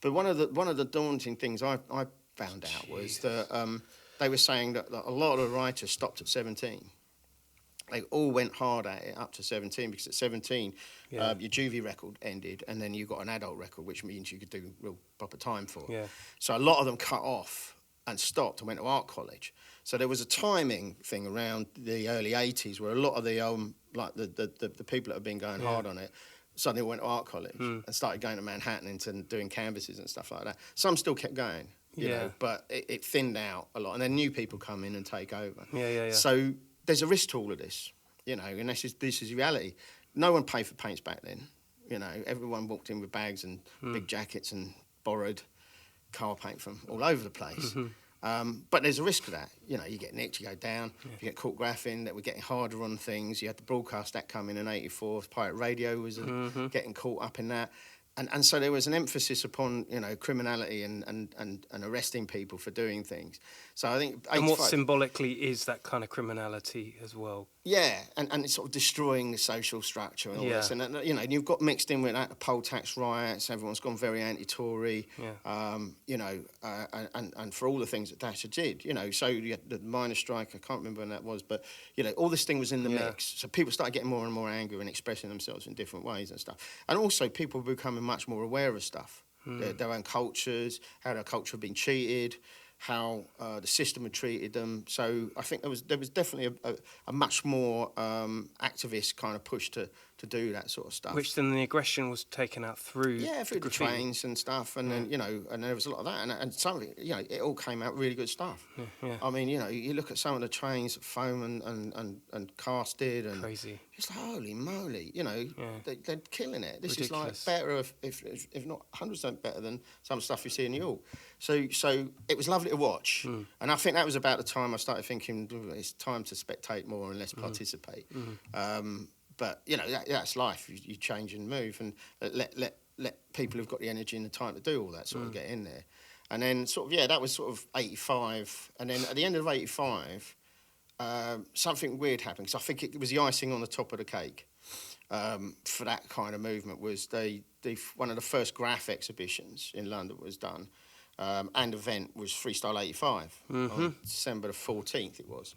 [SPEAKER 1] But one of the daunting things I found out was that they were saying that a lot of the writers stopped at 17. They all went hard at it up to 17, because at 17, your juvie record ended, and then you got an adult record, which means you could do real proper time for.
[SPEAKER 2] Yeah.
[SPEAKER 1] So a lot of them cut off and stopped and went to art college. So there was a timing thing around the early 80s where a lot of the like the people that had been going hard on it suddenly went to art college and started going to Manhattan and doing canvases and stuff like that. Some still kept going, you know, but it thinned out a lot, and then new people come in and take over.
[SPEAKER 2] Yeah.
[SPEAKER 1] So there's a risk to all of this, you know, and this is reality. No one paid for paints back then. You know, everyone walked in with bags and big jackets and borrowed car paint from all over the place. But there's a risk to that. You know, you get nicked, you go down, you get caught graphing, that we're getting harder on things. You had the broadcast act come in '84, pirate radio was getting caught up in that. And so there was an emphasis upon, you know, criminality and arresting people for doing things. So I think...
[SPEAKER 2] And what symbolically is that kind of criminality as well?
[SPEAKER 1] Yeah, and it's sort of destroying the social structure and all this. And, you know, you've got mixed in with that, the poll tax riots, everyone's gone very anti-Tory, you know, and for all the things that Thatcher did, you know. So you had the miners' strike, I can't remember when that was, but, you know, all this thing was in the mix. So people started getting more and more angry and expressing themselves in different ways and stuff. And also people were becoming much more aware of stuff, their own cultures, how their culture had been cheated, how the system had treated them. So I think there was definitely a much more activist kind of push to do that sort of stuff.
[SPEAKER 2] Which then the aggression was taken out through
[SPEAKER 1] through the trains and stuff, and then, you know, and there was a lot of that, and some of it, you know, it all came out really good stuff. I mean, you know, you look at some of the trains that Foam and Cast did, and
[SPEAKER 2] crazy.
[SPEAKER 1] It's like, holy moly, you know, they're killing it. This
[SPEAKER 2] Ridiculous.
[SPEAKER 1] is like better, if not 100% better than some stuff you see in New York. So it was lovely to watch, and I think that was about the time I started thinking it's time to spectate more and less participate. But you know, that's life. You change and move, and let people who've got the energy and the time to do all that sort of get in there. And then sort of that was sort of '85, and then at the end of '85, something weird happened, because I think it was the icing on the top of the cake for that kind of movement. Was one of the first graph exhibitions in London was done. And event was Freestyle 85 on December the 14th it was.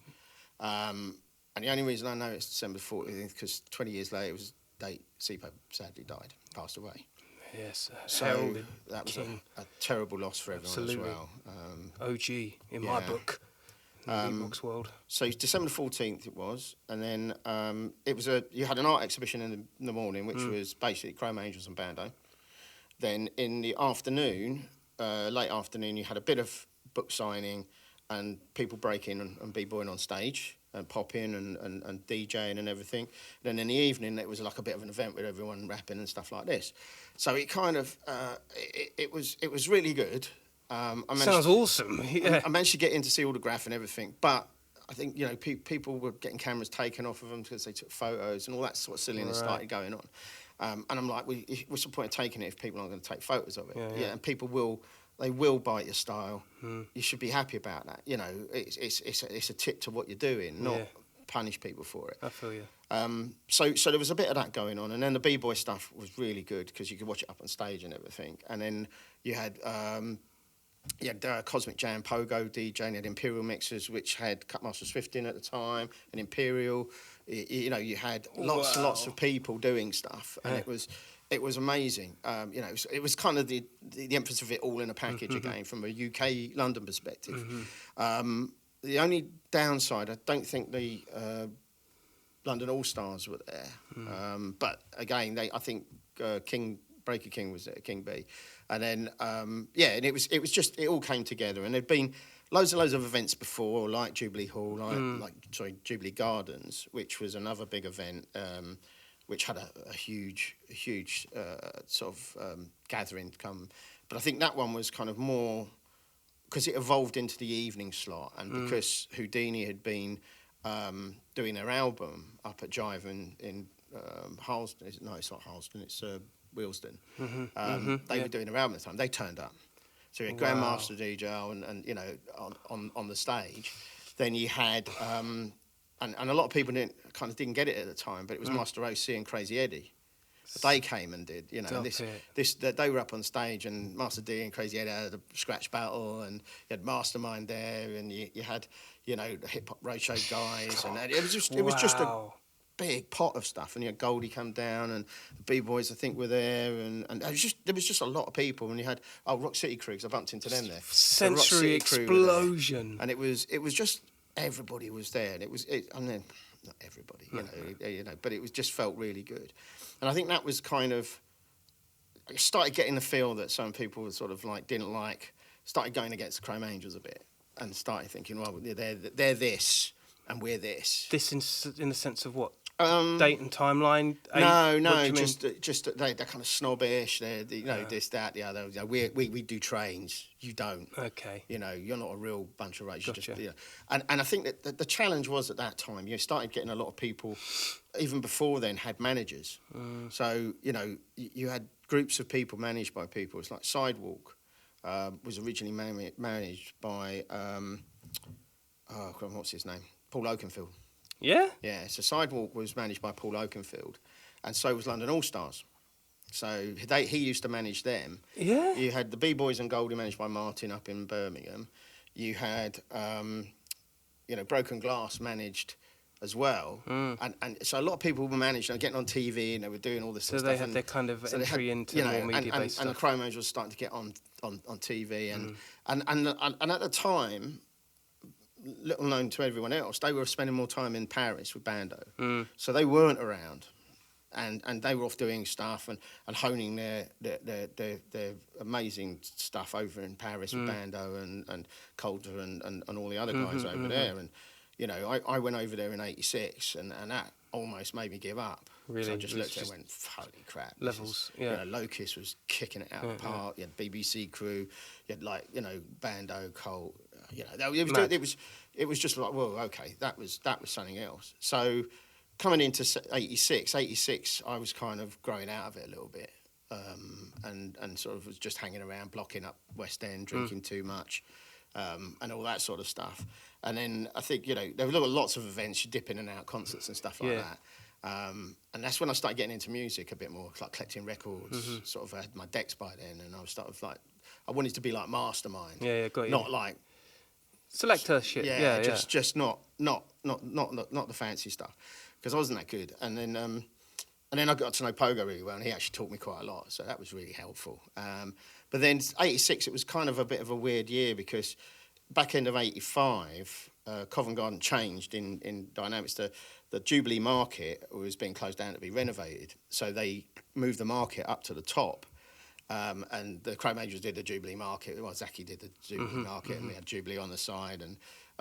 [SPEAKER 1] And the only reason I know it's December 14th because 20 years later it was the date Sipo sadly died, passed away.
[SPEAKER 2] Yes,
[SPEAKER 1] so that was a terrible loss for everyone as well.
[SPEAKER 2] OG in my book, in the beatbox world.
[SPEAKER 1] So December the 14th it was, and then it was you had an art exhibition in the morning, which was basically Chrome Angels and Bando. Then in the afternoon, late afternoon, you had a bit of book signing and people breaking and b-boying on stage and popping and DJing and everything. Then in the evening, it was like a bit of an event with everyone rapping and stuff like this. So it kind of, it was really good.
[SPEAKER 2] Sounds awesome. Yeah.
[SPEAKER 1] I managed to get in to see all the graph and everything, but I think, you know, people were getting cameras taken off of them because they took photos and all that sort of silliness started going on. And I'm like, what's the point of taking it if people aren't going to take photos of it? Yeah, and people will bite your style. You should be happy about that. You know, it's a tip to what you're doing, not punish people for it.
[SPEAKER 2] I feel you.
[SPEAKER 1] So there was a bit of that going on, and then the b-boy stuff was really good because you could watch it up on stage and everything. And then you had Cosmic Jam, Pogo DJ, and you had Imperial Mixers, which had Cutmaster Swift in at the time, and Imperial. You know, you had lots and lots of people doing stuff, and it was amazing. You know, it was kind of the emphasis of it all in a package again from a UK London perspective. The only downside, I don't think the London All Stars were there, but again, I think Breaker King was there, King B, and then and it was just, it all came together, and there'd been loads of events before, like Jubilee Hall, Jubilee Gardens, which was another big event, which had a huge sort of gathering come. But I think that one was kind of more because it evolved into the evening slot, and because Houdini had been doing their album up at Jive in Harlesden. No, it's not Harlesden, it's Wheelsden. They were doing their album at the time. They turned up. So you had Grandmaster DJ and you know, on the stage. Then you had, and a lot of people didn't get it at the time, but it was Master OC and Crazy Eddie. They came and did, you know, they were up on stage, and Master D and Crazy Eddie had a scratch battle, and you had Mastermind there, and you had, you know, the Hip Hop Roadshow guys, and it was just a big pot of stuff. And you had Goldie come down, and the B-Boys I think were there, and there was just a lot of people. And you had Rock City Crew, 'cause I bumped into them there.
[SPEAKER 2] Sensory explosion.
[SPEAKER 1] And it was just everybody was there, and I mean, not everybody, you know, but it was just felt really good. And I think that was kind of, I started getting the feel that some people were sort of like didn't like, started going against the Chrome Angels a bit, and started thinking, well, they're this, and we're this.
[SPEAKER 2] This in the sense of what?
[SPEAKER 1] Um,
[SPEAKER 2] Date and timeline?
[SPEAKER 1] No,
[SPEAKER 2] What
[SPEAKER 1] no,
[SPEAKER 2] do you mean?
[SPEAKER 1] just they're kind of snobbish. They're this, that, the other. You know, we do trains. You don't.
[SPEAKER 2] Okay.
[SPEAKER 1] You know, you're not a real bunch of races.
[SPEAKER 2] Gotcha.
[SPEAKER 1] And I think that the challenge was at that time, you started getting a lot of people, even before then, had managers. So, you know, you had groups of people managed by people. It's like Sidewalk was originally managed by, what's his name? Paul Oakenfield.
[SPEAKER 2] Yeah?
[SPEAKER 1] Yeah, so Sidewalk was managed by Paul Oakenfield, and so was London All Stars. So he used to manage them.
[SPEAKER 2] Yeah?
[SPEAKER 1] You had the B-Boys and Goldie managed by Martin up in Birmingham. You had, Broken Glass managed as well. And so a lot of people were managed and getting on TV, and they were doing all this
[SPEAKER 2] So
[SPEAKER 1] stuff.
[SPEAKER 2] they had their kind of entry into more media-based
[SPEAKER 1] and the
[SPEAKER 2] stuff.
[SPEAKER 1] Crow managers were starting to get on TV. And at the time, little known to everyone else, they were spending more time in Paris with Bando. So they weren't around. And they were off doing stuff and honing their amazing stuff over in Paris with Bando and Coulter and all the other guys over there. And, you know, I went over there in 86 and that almost made me give up.
[SPEAKER 2] Really?
[SPEAKER 1] So I just
[SPEAKER 2] It was
[SPEAKER 1] looked at it and
[SPEAKER 2] just
[SPEAKER 1] went, holy crap.
[SPEAKER 2] levels, yeah.
[SPEAKER 1] You know, Locust was kicking it out apart. You had BBC Crew. You had, Bando, Colt. It was just like, whoa, okay, that was something else. So coming into 86, I was kind of growing out of it a little bit, and sort of was just hanging around, blocking up West End, drinking too much, and all that sort of stuff. And then I think, there were lots of events, you dip in and out, concerts and stuff like that. And that's when I started getting into music a bit more, like collecting records. Sort of, I had my decks by then, and I was sort of like, I wanted to be like Mastermind.
[SPEAKER 2] Yeah, got you.
[SPEAKER 1] Not like
[SPEAKER 2] Selector shit. Yeah,
[SPEAKER 1] just not the fancy stuff, because I wasn't that good. And then I got to know Pogo really well, and he actually taught me quite a lot, so that was really helpful. But then 86, it was kind of a bit of a weird year, because back end of 85, Covent Garden changed in dynamics. The Jubilee Market was being closed down to be renovated, so they moved the market up to the top. And the Crow Majors did the Jubilee Market. Well, Zaki did the Jubilee Market, and we had Jubilee on the side, and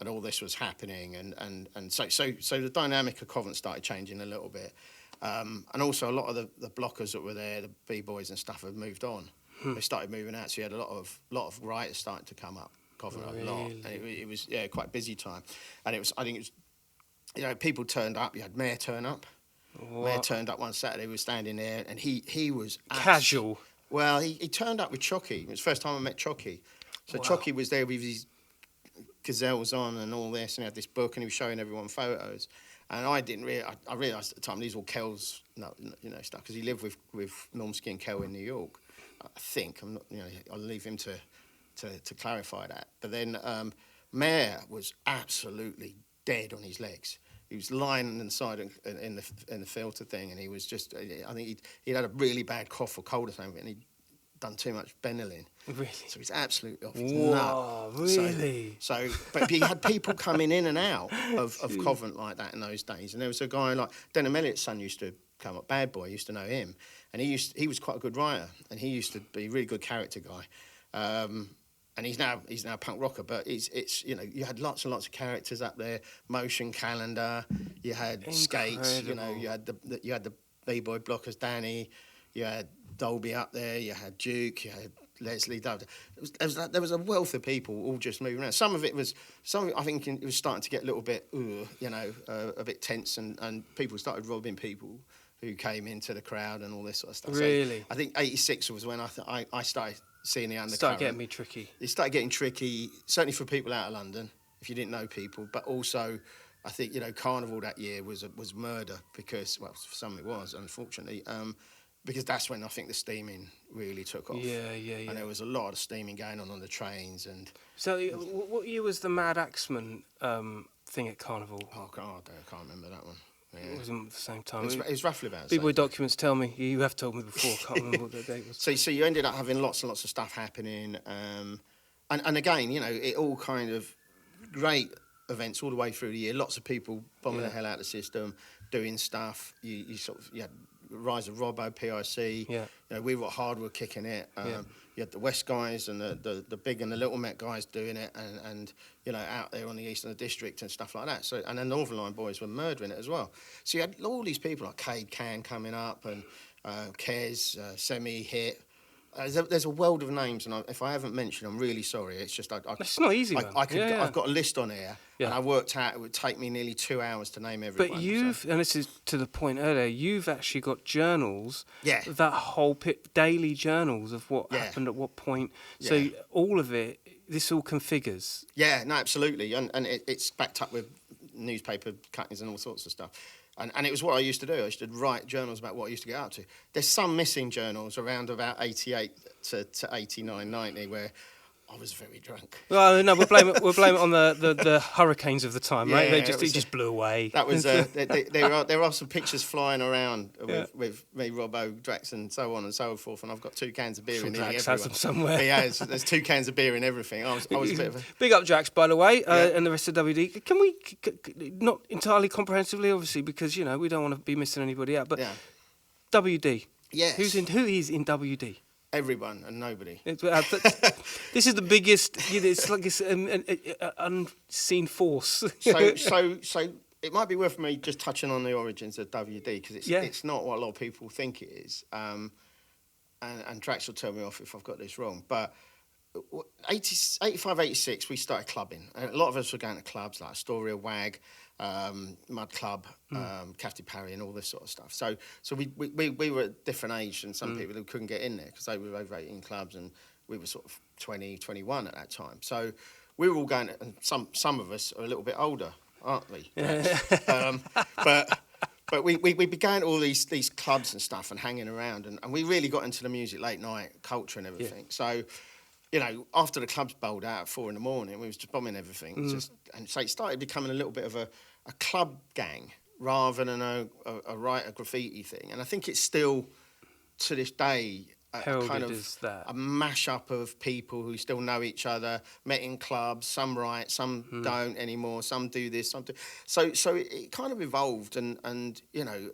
[SPEAKER 1] all this was happening, and so the dynamic of Covent started changing a little bit, and also a lot of the blockers that were there, the B-Boys and stuff, had moved on. They started moving out, so you had a lot of writers starting to come up Covent a lot, and it was quite a busy time, and I think it was people turned up. You had Mayor turn up. What? Mayor turned up one Saturday. We were standing there, and he was
[SPEAKER 2] casual.
[SPEAKER 1] Well, he turned up with Chocky. It was the first time I met Chocky. So wow. Chocky was there with his gazelles on and all this, and he had this book, and he was showing everyone photos. And I didn't really, I realised at the time these were all Kel's, stuff, because he lived with Normsky and Kel in New York. I think I'm not, I'll leave him to clarify that. But then Mayor was absolutely dead on his legs. He was lying inside in the filter thing, and he was just, I think he'd had a really bad cough or cold or something, and he'd done too much Benylin.
[SPEAKER 2] Really?
[SPEAKER 1] So he's absolutely off his
[SPEAKER 2] nut. Really?
[SPEAKER 1] But he had people coming in and out of Covent like that in those days. And there was a guy like, Denham Elliott's son used to come up, Bad Boy, used to know him. And he was quite a good writer, and he used to be a really good character guy. And he's now a punk rocker, but it's you had lots and lots of characters up there. Motion Calendar, you had
[SPEAKER 2] Incredible.
[SPEAKER 1] Skates, you had the B-Boy blockers, Danny, you had Dolby up there, you had Duke, you had Leslie Dove. There was a wealth of people all just moving around. Some of it I think it was starting to get a little bit, a bit tense, and people started robbing people who came into the crowd and all this sort of stuff.
[SPEAKER 2] Really?
[SPEAKER 1] So I think 86 was when I started seeing the undercurrent.
[SPEAKER 2] Started getting me tricky.
[SPEAKER 1] It started getting tricky, certainly for people out of London, if you didn't know people, but also I think, Carnival that year was murder, because, well, for some it was, unfortunately, because that's when I think the steaming really took off.
[SPEAKER 2] Yeah.
[SPEAKER 1] And there was a lot of steaming going on the trains. And
[SPEAKER 2] so what year was the Mad Axeman thing at Carnival?
[SPEAKER 1] Oh, God, I can't remember that one. Yeah.
[SPEAKER 2] It wasn't at the same time.
[SPEAKER 1] It was roughly about the same
[SPEAKER 2] B-Boy
[SPEAKER 1] time.
[SPEAKER 2] documents tell me. You have told me before. I can't remember what the date was.
[SPEAKER 1] So you ended up having lots and lots of stuff happening. And again, it all kind of great events all the way through the year. Lots of people bombing the hell out of the system, doing stuff. You had rise of Robbo, PIC.
[SPEAKER 2] Yeah.
[SPEAKER 1] You know, we were hardwood kicking it. You had the West guys and the big and the little Met guys doing it, and you know, out there on the east of the district and stuff like that. So, and the Northern Line boys were murdering it as well. So you had all these people like Cade Can coming up and Kez, Semi Hit. There's a world of names, and if I haven't mentioned, I'm really sorry. It's just
[SPEAKER 2] It's not easy, man.
[SPEAKER 1] I've got a list on here,
[SPEAKER 2] Yeah.
[SPEAKER 1] and I worked out it would take me nearly 2 hours to name everyone.
[SPEAKER 2] But you've, and this is to the point earlier, you've actually got journals, that whole daily journals of what happened at what point. So all of it, this all configures.
[SPEAKER 1] Yeah, no, absolutely, and it's backed up with newspaper cuttings and all sorts of stuff. And it was what I used to do. I used to write journals about what I used to get up to. There's some missing journals around about 88 to 89, 90 where I was very drunk.
[SPEAKER 2] Well, no, we'll blame it on the hurricanes of the time, right?
[SPEAKER 1] Yeah,
[SPEAKER 2] It just blew away.
[SPEAKER 1] That was there are some pictures flying around with me, Robbo, Drax, and so on and so forth. And I've got 2 cans of beer in nearly
[SPEAKER 2] Drax
[SPEAKER 1] everyone.
[SPEAKER 2] has them somewhere.
[SPEAKER 1] He has. There's 2 cans of beer in everything. I was a bit of a...
[SPEAKER 2] Big up Drax, by the way, and the rest of WD. Can we, not entirely comprehensively, obviously, because, you know, we don't want to be missing anybody out, but WD.
[SPEAKER 1] Yes.
[SPEAKER 2] Who is in WD?
[SPEAKER 1] Everyone and nobody.
[SPEAKER 2] This is the biggest. You know, it's like it's an unseen force.
[SPEAKER 1] So it might be worth me just touching on the origins of WD because it's not what a lot of people think it is. And Drax will tell me off if I've got this wrong. But 85, 86, we started clubbing. And a lot of us were going to clubs like Astoria, WAG, Mud Club, Cafety Parry, and all this sort of stuff. So we were at different age than some people who couldn't get in there because they were over 18 clubs and we were sort of 20, 21 at that time. So we were all going to, and some of us are a little bit older, aren't we? But we began all these clubs and stuff and hanging around and we really got into the music late night culture and everything. So, you know, after the clubs bowled out at 4 a.m, we was just bombing everything. And so it started becoming a little bit of a club gang rather than a graffiti thing. And I think it's still, to this day, a kind of a mash-up of people who still know each other, met in clubs, some write, some don't anymore, some do this, some do... So it kind of evolved and you know,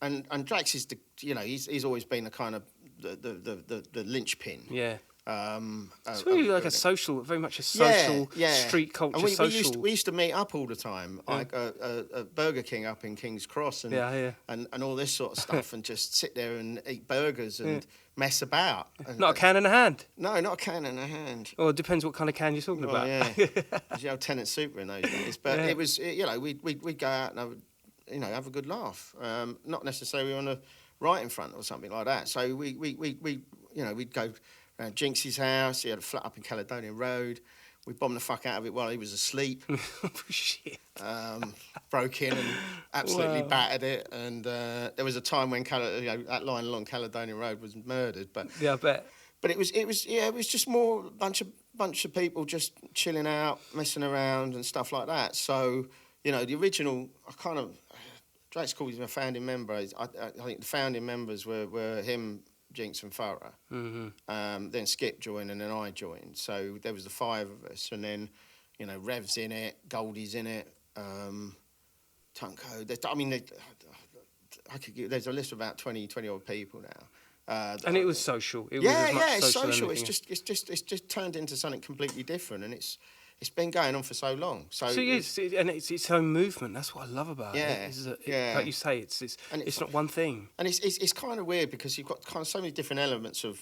[SPEAKER 1] and Drax is, you know, he's always been a kind of the linchpin.
[SPEAKER 2] Yeah.
[SPEAKER 1] It's
[SPEAKER 2] really like very much a social street culture.
[SPEAKER 1] And we used to meet up all the time, like Burger King up in King's Cross, and all this sort of stuff, and just sit there and eat burgers and mess about. And,
[SPEAKER 2] not a can in a hand.
[SPEAKER 1] No, not a can in a hand.
[SPEAKER 2] Well, it depends what kind of can you're talking about.
[SPEAKER 1] Yeah, it was the old Tenant Super in those days, but it was, you know, we'd go out and have a good laugh. Not necessarily on a right in front or something like that. So we'd go around Jinx's house. He had a flat up in Caledonia Road. We bombed the fuck out of it while he was asleep.
[SPEAKER 2] Shit.
[SPEAKER 1] Broke in and absolutely battered it. And there was a time when that line along Caledonia Road was murdered. But
[SPEAKER 2] yeah, I bet.
[SPEAKER 1] But it was just more bunch of people just chilling out, messing around and stuff like that. So, you know, the original, Drake's called him a founding member. I think the founding members were him, Jinx and Farah. Mm-hmm. Then Skip joined and then I joined. So there was the 5 of us. And then, you know, Rev's in it, Goldie's in it, Tunko. There's a list of about 20 odd people now.
[SPEAKER 2] And it was social. It was
[SPEAKER 1] it's social. It's just turned into something completely different, and it's been going on for so long. So
[SPEAKER 2] it's its own movement. That's what I love about it. Like you say, it's not one thing.
[SPEAKER 1] And it's kind of weird because you've got kind of so many different elements of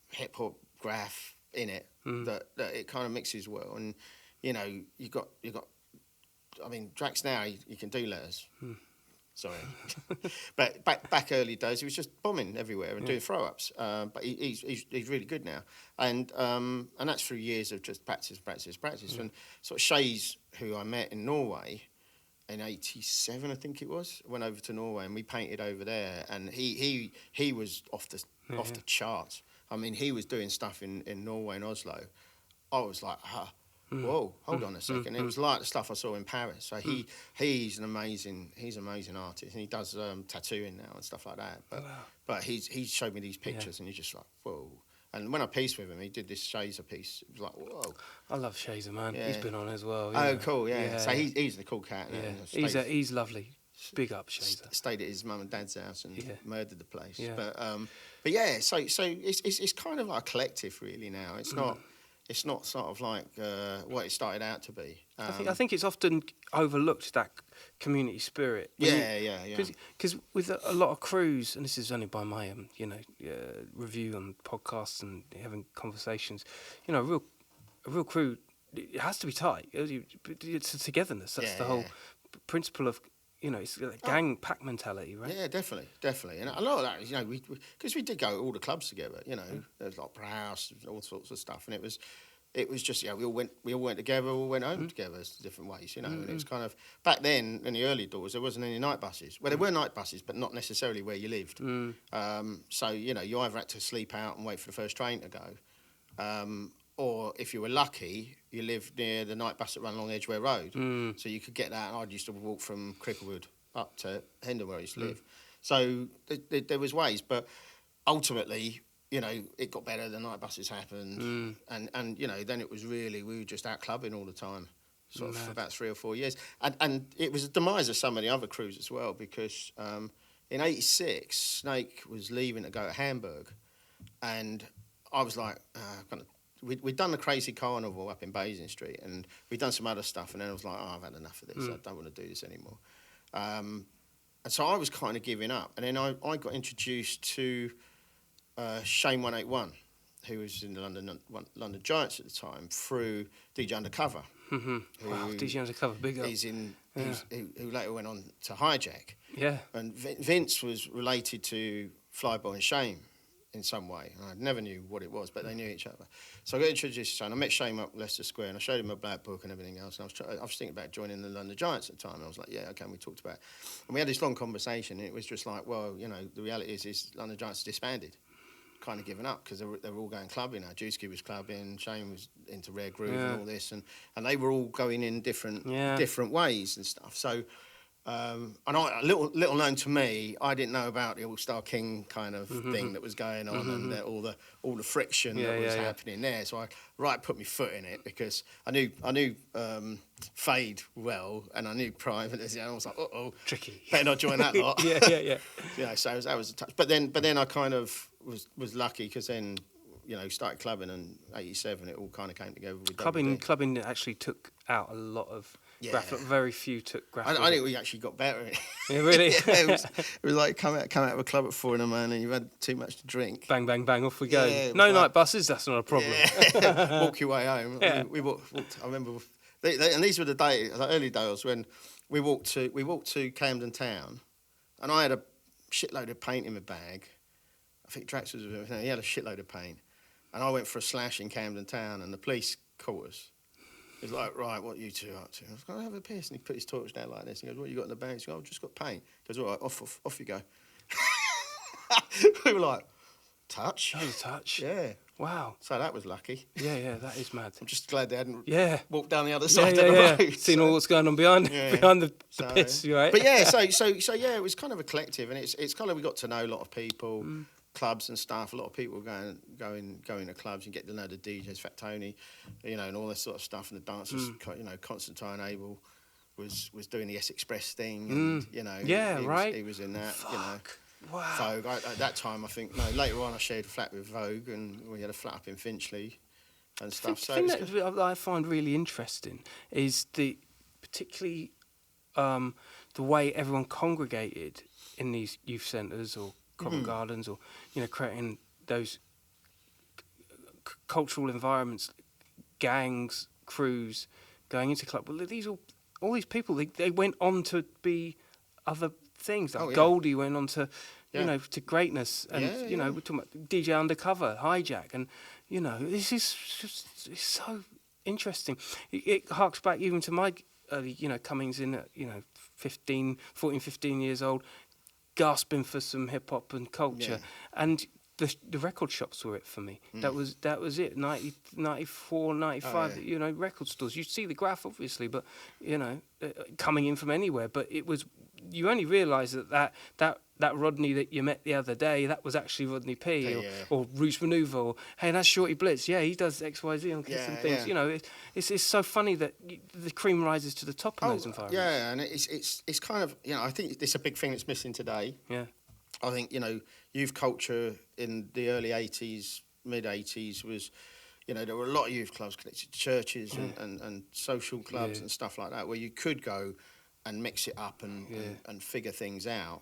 [SPEAKER 1] hip hop graph in it that it kind of mixes well. And you know, you got. I mean, Drax now he can do letters. Sorry, but back early days he was just bombing everywhere and doing throw ups. But he's really good now, and that's through years of just practice. And sort of Shays, who I met in Norway in '87, I think it was, went over to Norway and we painted over there, and he was off the charts. I mean, he was doing stuff in Norway and Oslo. I was like, whoa, hold on a second. It was like the stuff I saw in Paris. So he's an amazing artist, and he does tattooing now and stuff like that. But he's showed me these pictures, and you're just like, whoa. And when I pieced with him, he did this Shazer piece. It was like, whoa.
[SPEAKER 2] I love Shazer, man.
[SPEAKER 1] Yeah.
[SPEAKER 2] He's been on as well.
[SPEAKER 1] Oh, cool, yeah. So he's the cool cat.
[SPEAKER 2] Yeah. He's lovely. Big up, Shazer.
[SPEAKER 1] Stayed at his mum and dad's house and murdered the place.
[SPEAKER 2] Yeah.
[SPEAKER 1] But yeah, so it's kind of like a collective really now. It's not. It's not sort of like what it started out to be.
[SPEAKER 2] I think it's often overlooked, that community spirit.
[SPEAKER 1] Yeah.
[SPEAKER 2] Because with a lot of crews, and this is only by my review on podcasts and having conversations, a real crew, it has to be tight. It's a togetherness. That's the whole principle of. It's like gang pack mentality, right?
[SPEAKER 1] Yeah, definitely. And a lot of that is, because we did go to all the clubs together. There was like Opera House, all sorts of stuff, and it was just we all went together, all went home together, different ways, And it was kind of back then in the early doors there wasn't any night buses. Well, there were night buses, but not necessarily where you lived. So you either had to sleep out and wait for the first train to go, or if you were lucky, you lived near the night bus that ran along Edgware Road, so you could get that. And I used to walk from Cricklewood up to Hendon, where I used to live. So there was ways, but ultimately, it got better. The night buses happened, and then it was really, we were just out clubbing all the time, sort of for about 3 or 4 years, and it was a demise of some of the other crews as well, because in '86 Snake was leaving to go to Hamburg, and I was like, We'd done the Crazy Carnival up in Basing Street, and we'd done some other stuff, and then I was like, I've had enough of this. I don't want to do this anymore. And so I was kind of giving up. And then I got introduced to Shane 181, who was in the London Giants at the time, through DJ Undercover.
[SPEAKER 2] Wow, DJ Undercover, big up.
[SPEAKER 1] Who later went on to Hijack.
[SPEAKER 2] Yeah.
[SPEAKER 1] And Vince was related to Flyboy and Shane in some way. I never knew what it was, but they knew each other. So I got introduced to Shane. I met Shane up Leicester Square, and I showed him my black book and everything else. And I was thinking about joining the London Giants at the time. And I was like, yeah, okay. And we talked about it. And we had this long conversation. And it was just like, well, the reality is London Giants disbanded, kind of given up, because they were all going clubbing now. Juicy was clubbing, Shane was into Rare Groove and all this, and they were all going in different ways and stuff. So. And little known to me, I didn't know about the All Star King kind of thing that was going on, and all the friction that was happening there. So I put my foot in it, because I knew Fade well, and I knew Private. And I was like,
[SPEAKER 2] tricky.
[SPEAKER 1] Better not join that lot.
[SPEAKER 2] Yeah.
[SPEAKER 1] So that was a touch. But then I kind of was lucky, because then started clubbing, and '87 it all kind of came together. With
[SPEAKER 2] Clubbing actually took out a lot of. Very few took graffiti.
[SPEAKER 1] I think we actually got better at it.
[SPEAKER 2] Yeah, really?
[SPEAKER 1] It was like come out of a club at 4 a.m. and you've had too much to drink.
[SPEAKER 2] Bang, bang, bang, off we go. No night buses, that's not a problem.
[SPEAKER 1] Yeah. Walk your way home.
[SPEAKER 2] Yeah.
[SPEAKER 1] We walked. I remember, and these were the early days when we walked to Camden Town, and I had a shitload of paint in my bag. I think Drax was with me. He had a shitload of paint, and I went for a slash in Camden Town, and the police caught us. He was like, right, what are you two up to? I was going to have a piss. And he put his torch down like this. He goes, what you got in the bag? He goes, I've just got paint. He goes, all right, off you go. We were like, touch?
[SPEAKER 2] Oh, touch.
[SPEAKER 1] Yeah.
[SPEAKER 2] Wow.
[SPEAKER 1] So that was lucky.
[SPEAKER 2] Yeah, that is mad.
[SPEAKER 1] I'm just glad they hadn't walked down the other side of the road.
[SPEAKER 2] Seen all what's going on behind the piss, right?
[SPEAKER 1] But yeah, so it was kind of a collective, and it's kind of, we got to know a lot of people. Clubs and stuff. A lot of people going to clubs. You get to know the DJs, Fat Tony, and all this sort of stuff. And the dancers, Constantine Abel was doing the S Express thing, and he was in that.
[SPEAKER 2] Wow.
[SPEAKER 1] Vogue. At that time, I think later on, I shared a flat with Vogue, and we had a flat up in Finchley and stuff.
[SPEAKER 2] The thing that I find really interesting is particularly the way everyone congregated in these youth centres or Covent Gardens, or creating those cultural environments, gangs, crews, going into club. Well, all these people, they went on to be other things. Like Goldie went on to, to greatness, and we're talking about DJ Undercover, Hijack, and this is just, it's so interesting. It harks back even to my early, comings in at 14, 15 years old. Gasping for some hip hop and culture, and the record shops were it for me. That was it. 94, 95. Record stores. You see the graph obviously, but coming in from anywhere. But it was, you only realise that that Rodney that you met the other day, that was actually Rodney P, or Roots Maneuver, or hey, that's Shorty Blitz. Yeah, he does X, Y, Z on Kiss and things.
[SPEAKER 1] Yeah.
[SPEAKER 2] You know, it's so funny that the cream rises to the top in those environments.
[SPEAKER 1] Yeah, and it's kind of, you know, I think it's a big thing that's missing today.
[SPEAKER 2] Yeah.
[SPEAKER 1] I think, you know, youth culture in the early 80s, mid 80s was, you know, there were a lot of youth clubs connected to churches and social clubs and stuff like that, where you could go and mix it up and figure things out.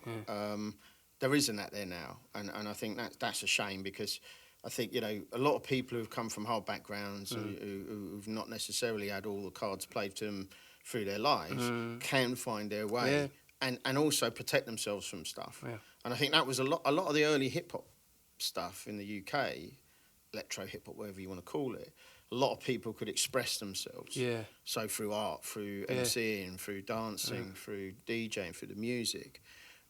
[SPEAKER 1] There isn't that there now, and I think that's a shame, because I think, you know, a lot of people who've come from hard backgrounds who've not necessarily had all the cards played to them through their lives can find their way and also protect themselves from stuff. Yeah. And I think that was a lot of the early hip hop stuff in the UK, electro hip hop, whatever you want to call it. A lot of people could express themselves. Yeah. So through art, through MCing, through dancing, through DJing, through the music.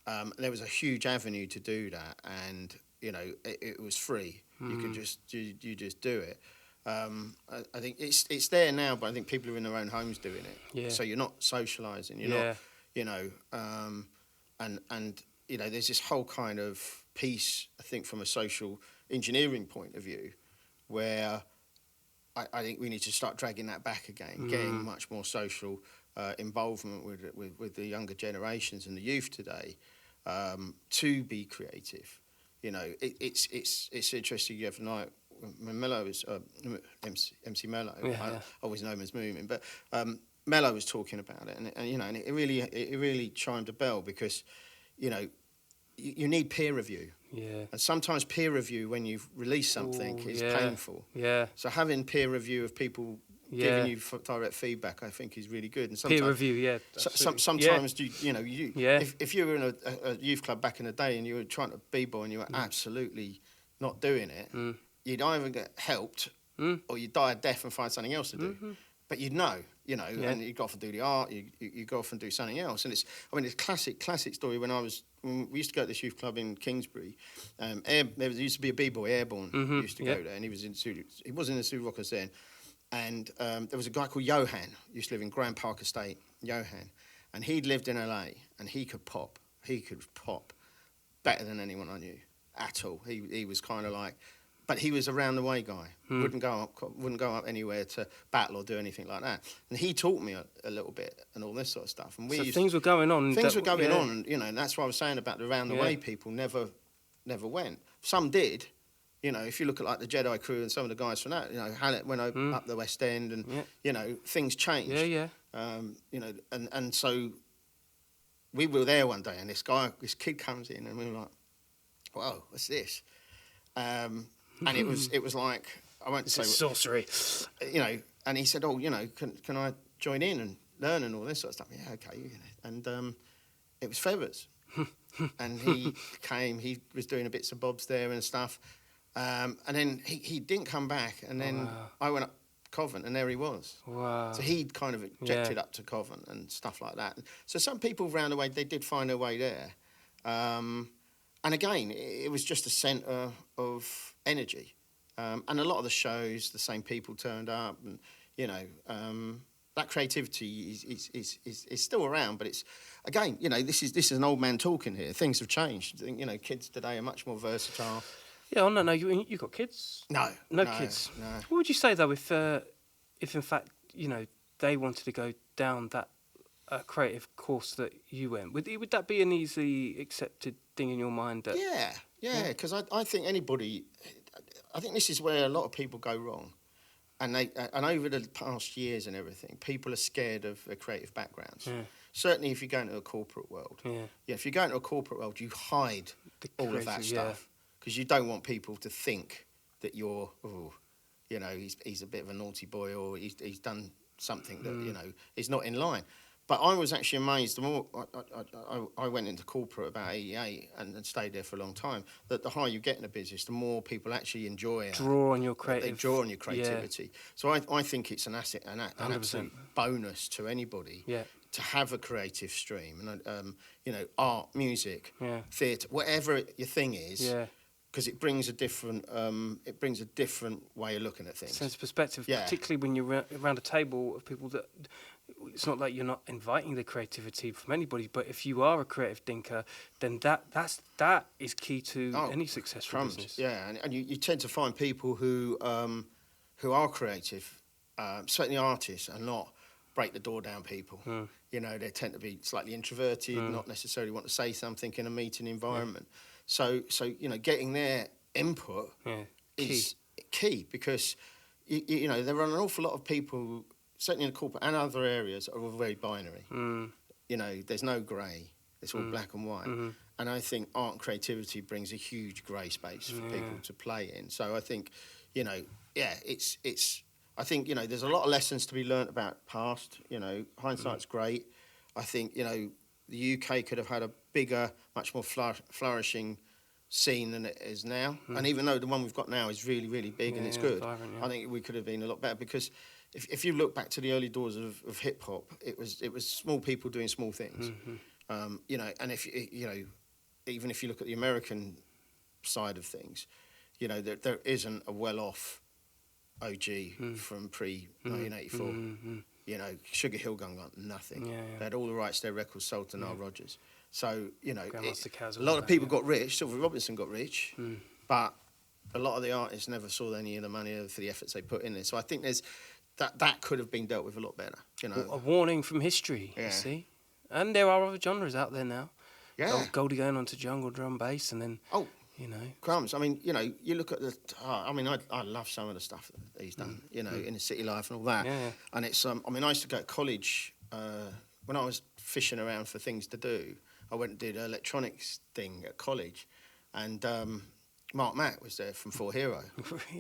[SPEAKER 1] There was a huge avenue to do that, and you know it was free. You could just do it. I think it's there now, but I think people are in their own homes doing it. Yeah. So you're not socialising. You're not, you know, and you know, there's this whole kind of piece, I think, from a social engineering point of view, where I think we need to start dragging that back again, getting much more social involvement with the younger generations and the youth today, to be creative. You know, it's interesting. You have a night when Mello is MC Mello. I always know him as Moomin, but Mello was talking about it, and you know, and it really chimed a bell, because you know, you need peer review. Yeah. And sometimes peer review when you've released something is painful. Yeah. So having peer review of people giving you direct feedback, I think, is really good. And
[SPEAKER 2] peer review,
[SPEAKER 1] sometimes if you were in a youth club back in the day and you were trying to b-boy and you were absolutely not doing it, you'd either get helped or you'd die a death and find something else to do. But you'd know, and you'd go off and do the art, you go off and do something else. And it's a classic story. When we used to go to this youth club in Kingsbury, there used to be a b-boy, Airborne, used to go there, and he was in the Sue Rockers then. And there was a guy called Johan, used to live in Grand Park Estate, Johan, and he'd lived in LA, and he could pop better than anyone I knew at all. He was kind of like, but he was a round the way guy. Wouldn't go up anywhere to battle or do anything like that. And he taught me a little bit and all this sort of stuff. And
[SPEAKER 2] things were going on.
[SPEAKER 1] Things were going on, and you know, and that's what I was saying about the round the way people never went. Some did. You know, if you look at like the Jedi Crew and some of the guys from that, you know, Hallett went up the West End, and you know, things changed. You know, and so we were there one day, and this kid comes in, and we were like, "Whoa, what's this?" And it was like, I won't say
[SPEAKER 2] sorcery,
[SPEAKER 1] you know. And he said, "Oh, you know, can I join in and learn and all this sort of stuff?" Yeah, okay. You know. And it was Feathers, and he came. He was doing a bits and bobs there and stuff. And then he didn't come back, and then I went up Covent, and there he was. Wow. So he'd kind of ejected up to Covent and stuff like that. So some people around the way, they did find their way there. And again, it was just a centre of energy. And a lot of the shows, the same people turned up, and, you know, that creativity is still around, but it's, again, you know, this is an old man talking here. Things have changed. I think, you know, kids today are much more versatile. Yeah,
[SPEAKER 2] no, you got kids? No kids. No. What would you say though, if in fact, you know, they wanted to go down that creative course that you went? Would that be an easily accepted thing in your mind? That
[SPEAKER 1] because I think I think this is where a lot of people go wrong, and over the past years and everything, people are scared of their creative backgrounds. Yeah. Certainly, if you go into a corporate world, if you go into a corporate world, you hide all of that stuff. Because you don't want people to think that you're, you know, he's a bit of a naughty boy, or he's done something that, you know, is not in line. But I was actually amazed. The more I went into corporate about 88 and stayed there for a long time, that the higher you get in the business, the more people actually enjoy it.
[SPEAKER 2] Draw on your creativity.
[SPEAKER 1] They draw on your creativity. Yeah. So I think it's an asset, an absolute bonus to anybody to have a creative stream. And, you know, art, music, theatre, whatever your thing is. Yeah. Because it brings a different way of looking at things.
[SPEAKER 2] Sense of perspective, particularly when you're around a table of people that it's not like you're not inviting the creativity from anybody, but if you are a creative thinker, then that is key to any successful
[SPEAKER 1] crumbs.
[SPEAKER 2] business.
[SPEAKER 1] Yeah, and you tend to find people who are creative, certainly artists, and not break the door down people. You know, they tend to be slightly introverted, not necessarily want to say something in a meeting environment. So you know, getting their input is key because you know, there are an awful lot of people, certainly in the corporate and other areas, are all very binary. You know, there's no grey. It's all black and white. And I think art and creativity brings a huge grey space for people to play in. So I think, you know, it's. I think, you know, there's a lot of lessons to be learnt about past. You know, hindsight's great. I think, you know, the UK could have had a bigger, much more flourishing scene than it is now. And even though the one we've got now is really, really big and it's good,
[SPEAKER 2] vibrant,
[SPEAKER 1] I think we could have been a lot better because if you look back to the early doors of hip hop, it was small people doing small things. You know, and if you know, even if you look at the American side of things, you know, there isn't a well-off OG from pre-1984. You know, Sugar Hill Gun got nothing. They had all the rights to their records sold to Nile Rodgers. So, you know, a lot of people got rich. Sylvia Robinson got rich, but a lot of the artists never saw any of the money for the efforts they put in there. So I think there's that could have been dealt with a lot better. You know,
[SPEAKER 2] A warning from history, you see. And there are other genres out there now.
[SPEAKER 1] Yeah.
[SPEAKER 2] Goldie going on to jungle drum bass and then, you know.
[SPEAKER 1] crumbs. I mean, you know, you look at the. I mean, I love some of the stuff that he's done. You know, in the city life and all that. And it's. I mean, I used to go to college when I was fishing around for things to do. I went and did an electronics thing at college, and Mark Mack was there from Four Hero,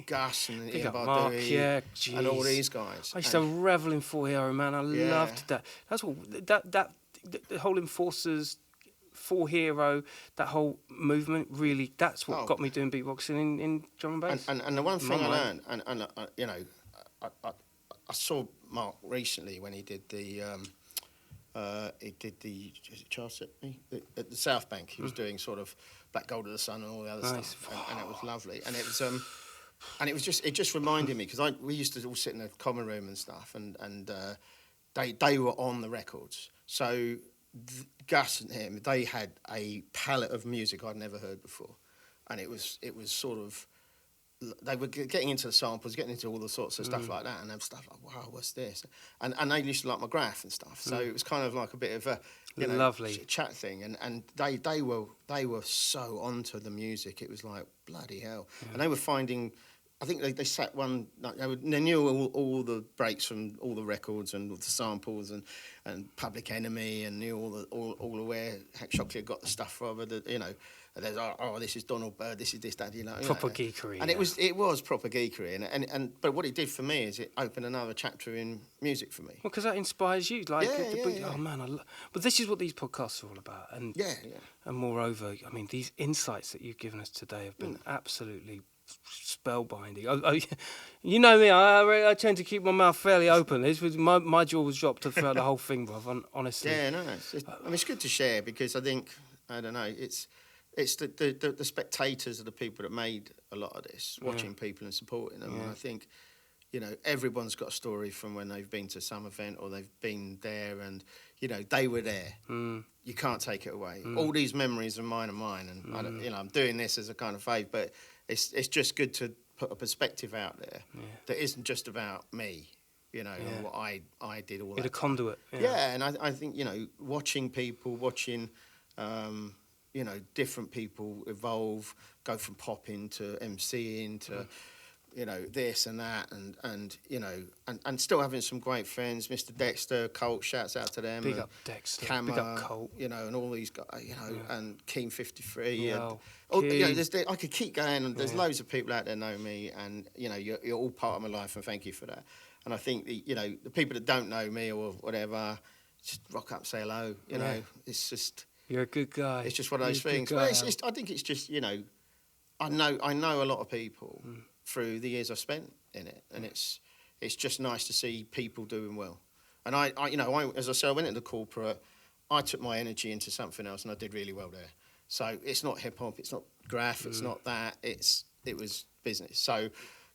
[SPEAKER 1] Gus and
[SPEAKER 2] Big
[SPEAKER 1] Ian
[SPEAKER 2] up Mark,
[SPEAKER 1] Bardui, and all these guys.
[SPEAKER 2] I used to revel in Four Hero, man. I loved that. That's what the whole Enforcers, Four Hero, that whole movement. Really, that's what got me doing beatboxing in drum and bass.
[SPEAKER 1] And the one thing I learned, and you know, I saw Mark recently when he did the. Is it Charles Sitney? At the South Bank, he was doing sort of Black Gold of the Sun and all the other stuff, and it was lovely. And it was it just reminded me because we used to all sit in the common room and stuff, and they were on the records. So Gus and him, they had a palette of music I'd never heard before, and it was sort of. They were getting into the samples, getting into all the sorts of stuff like that, and stuff like, wow, what's this? And they used to like McGrath and stuff, so it was kind of like a bit of a
[SPEAKER 2] lovely
[SPEAKER 1] chat thing, and they were so onto the music. It was like bloody hell, and they were finding. I think they sat one. They knew all the breaks from all the records and all the samples and Public Enemy, and knew all the where Chocolate got the stuff from. You know. There's this is Donald Byrd, this is this, that, you know.
[SPEAKER 2] Proper geekery.
[SPEAKER 1] And it was proper geekery, and but what it did for me is it opened another chapter in music for me.
[SPEAKER 2] Well, because that inspires you, like, oh man, but this is what these podcasts are all about, and and moreover, I mean, these insights that you've given us today have been absolutely spellbinding. You know me, I tend to keep my mouth fairly open. This was my jaw was dropped throughout the whole thing, bruv. Honestly.
[SPEAKER 1] Yeah, no, I mean, it's good to share because I think I don't know, it's the spectators are the people that made a lot of this, watching people and supporting them. And I think, you know, everyone's got a story from when they've been to some event or they've been there and, you know, they were there. You can't take it away. All these memories are mine, and I don't, you know, I'm doing this as a kind of fave, but it's just good to put a perspective out there that isn't just about me. You know, and what I did all that.
[SPEAKER 2] A conduit.
[SPEAKER 1] Yeah, and I think, you know, watching people, you know, different people evolve, go from popping to MCing to, you know, this and that, and you know, and still having some great friends. Mr. Dexter, Colt, shouts out to them.
[SPEAKER 2] Big up Dexter,
[SPEAKER 1] Cammer,
[SPEAKER 2] big up Colt.
[SPEAKER 1] You know, and all these guys, you know, and Keen 53.
[SPEAKER 2] Yo,
[SPEAKER 1] and, you know, I could keep going, and there's loads of people out there know me, and, you know, you're all part of my life, and thank you for that. And I think, you know, the people that don't know me or whatever, just rock up, say hello, you know, it's just...
[SPEAKER 2] You're a good guy.
[SPEAKER 1] It's just one of those things. But I think it's just, you know, I know a lot of people through the years I've spent in it, and it's just nice to see people doing well. And I you know, as I said, I went into corporate. I took my energy into something else, and I did really well there. So it's not hip hop, it's not graph, it's not that. It was business. So,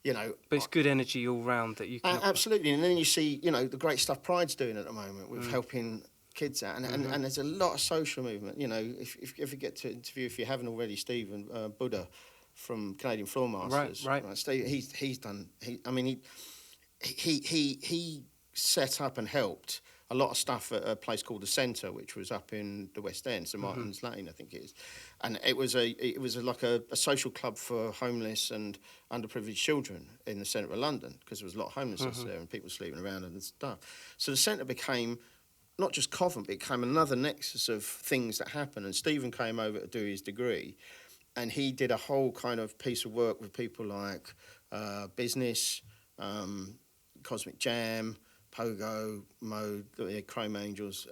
[SPEAKER 1] you know.
[SPEAKER 2] But it's good energy all round that you can.
[SPEAKER 1] Absolutely, and then you see, you know, the great stuff Pride's doing at the moment with helping kids out, and there's a lot of social movement. You know, if you ever get to interview, if you haven't already, Stephen Buddha from Canadian Floor Masters,
[SPEAKER 2] Right.
[SPEAKER 1] Steve, he's done. He set up and helped a lot of stuff at a place called the Centre, which was up in the West End, St Martin's Lane, I think it is, and it was like a social club for homeless and underprivileged children in the centre of London, because there was a lot of homelessness there and people sleeping around and stuff. So the Centre became not just Covent, but it became another nexus of things that happen. And Stephen came over to do his degree, and he did a whole kind of piece of work with people like Business, Cosmic Jam, Pogo, Mode, Chrome Angels,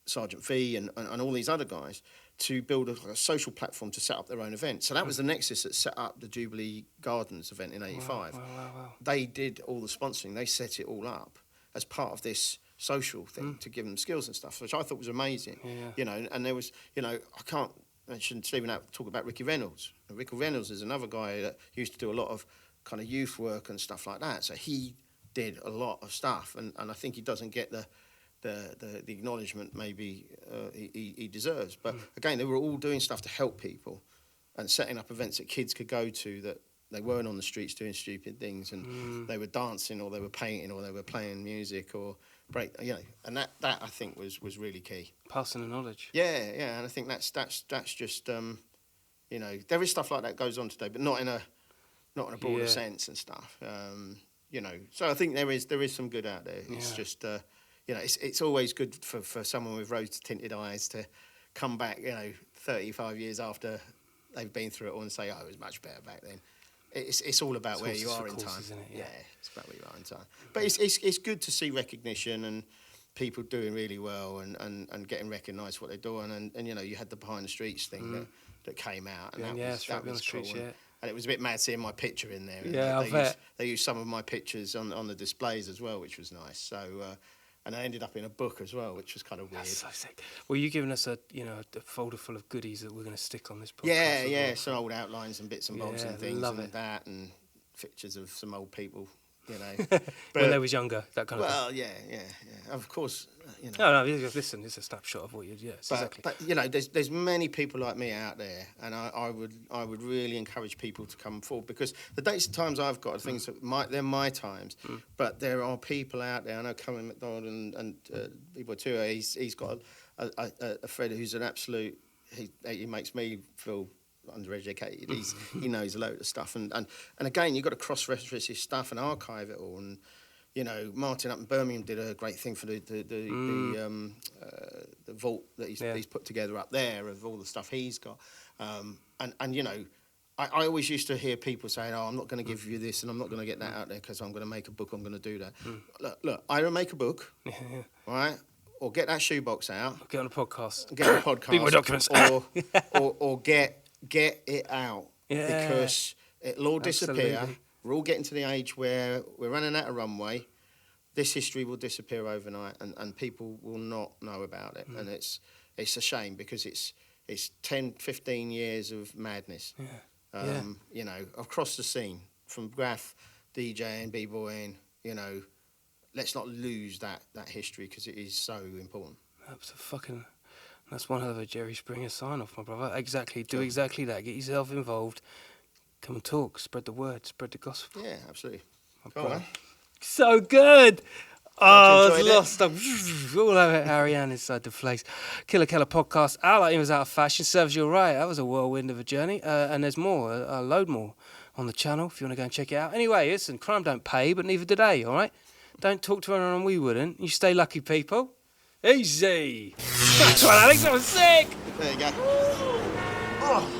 [SPEAKER 1] Sergeant V, and all these other guys, to build a social platform to set up their own event. So that was the nexus that set up the Jubilee Gardens event in '85.
[SPEAKER 2] Wow.
[SPEAKER 1] They did all the sponsoring. They set it all up as part of this social thing to give them skills and stuff, which I thought was amazing.
[SPEAKER 2] Yeah.
[SPEAKER 1] You know, and there was, you know, I can't mention Stephen out talk about Ricky Reynolds. Ricky Reynolds is another guy that used to do a lot of kind of youth work and stuff like that. So he did a lot of stuff, and I think he doesn't get the acknowledgement maybe he deserves. But again, they were all doing stuff to help people and setting up events that kids could go to, that they weren't on the streets doing stupid things, and they were dancing or they were painting or they were playing music or you know, and that I think was really key.
[SPEAKER 2] Passing the knowledge.
[SPEAKER 1] Yeah, and I think that's just you know, there is stuff like that goes on today, but not in a broader sense and stuff. You know, so I think there is some good out there. It's just you know, it's always good for someone with rose tinted eyes to come back, you know, 35 years after they've been through it all and say, oh, it was much better back then. It's all about where you are in time.
[SPEAKER 2] Isn't it?
[SPEAKER 1] Yeah, it's about where you are in time. But it's good to see recognition and people doing really well and getting recognised for what they're doing. And you know, you had the Behind the Streets thing that came out. And that was cool. And it was a bit mad seeing my picture in there.
[SPEAKER 2] Yeah,
[SPEAKER 1] they used some of my pictures on the displays as well, which was nice. So, and I ended up in a book as well, which was kind of weird.
[SPEAKER 2] That's so sick. Well, you giving us a folder full of goodies that we're going to stick on this podcast.
[SPEAKER 1] Yeah, some old outlines and bits and bobs and things that, and pictures of some old people, you know. But,
[SPEAKER 2] when they was younger, that kind of thing.
[SPEAKER 1] Well, yeah. Of course, you know.
[SPEAKER 2] No, listen, it's a snapshot of what you. Yeah, exactly.
[SPEAKER 1] But you know, there's many people like me out there, and I would really encourage people to come forward, because the dates and times I've got are things that they're my times, but there are people out there. I know Colin McDonald and people too. He's got a friend who's an absolute. He makes me feel undereducated. He knows a load of stuff, and again, you've got to cross-reference his stuff and archive it all. And you know, Martin up in Birmingham did a great thing for the vault that he's put together up there of all the stuff he's got. And you know, I always used to hear people saying, "Oh, I'm not going to give you this, and I'm not going to get that out there because I'm going to make a book. I'm going to do that." Look, either make a book, right? Or get that shoebox out.
[SPEAKER 2] Get on a podcast.
[SPEAKER 1] Get on a podcast.
[SPEAKER 2] Be my documents.
[SPEAKER 1] or get it out.
[SPEAKER 2] Yeah.
[SPEAKER 1] Because it'll all disappear.
[SPEAKER 2] Absolutely.
[SPEAKER 1] We're all getting to the age where we're running out of runway. This history will disappear overnight, and people will not know about it. And it's a shame, because it's 10, 15 years of madness. You know, across the scene, from graph, DJing, b-boying, you know. Let's not lose that history, because it is so important.
[SPEAKER 2] That's one hell of a Jerry Springer sign-off, my brother. Exactly. Do exactly that. Get yourself involved. Come and talk. Spread the word. Spread the gospel.
[SPEAKER 1] Yeah, absolutely.
[SPEAKER 2] Go on. So good. Oh, I was lost. I'm all over ARIANE inside the place. Killa Kela podcast. Our lighting was out of fashion. Serves you right. That was a whirlwind of a journey. And there's more, a load more on the channel if you want to go and check it out. Anyway, listen, crime don't pay, but neither do they, all right? Don't talk to anyone we wouldn't. You stay lucky, people. Easy. That's one, Alex. That was sick.
[SPEAKER 1] There you go. Oh.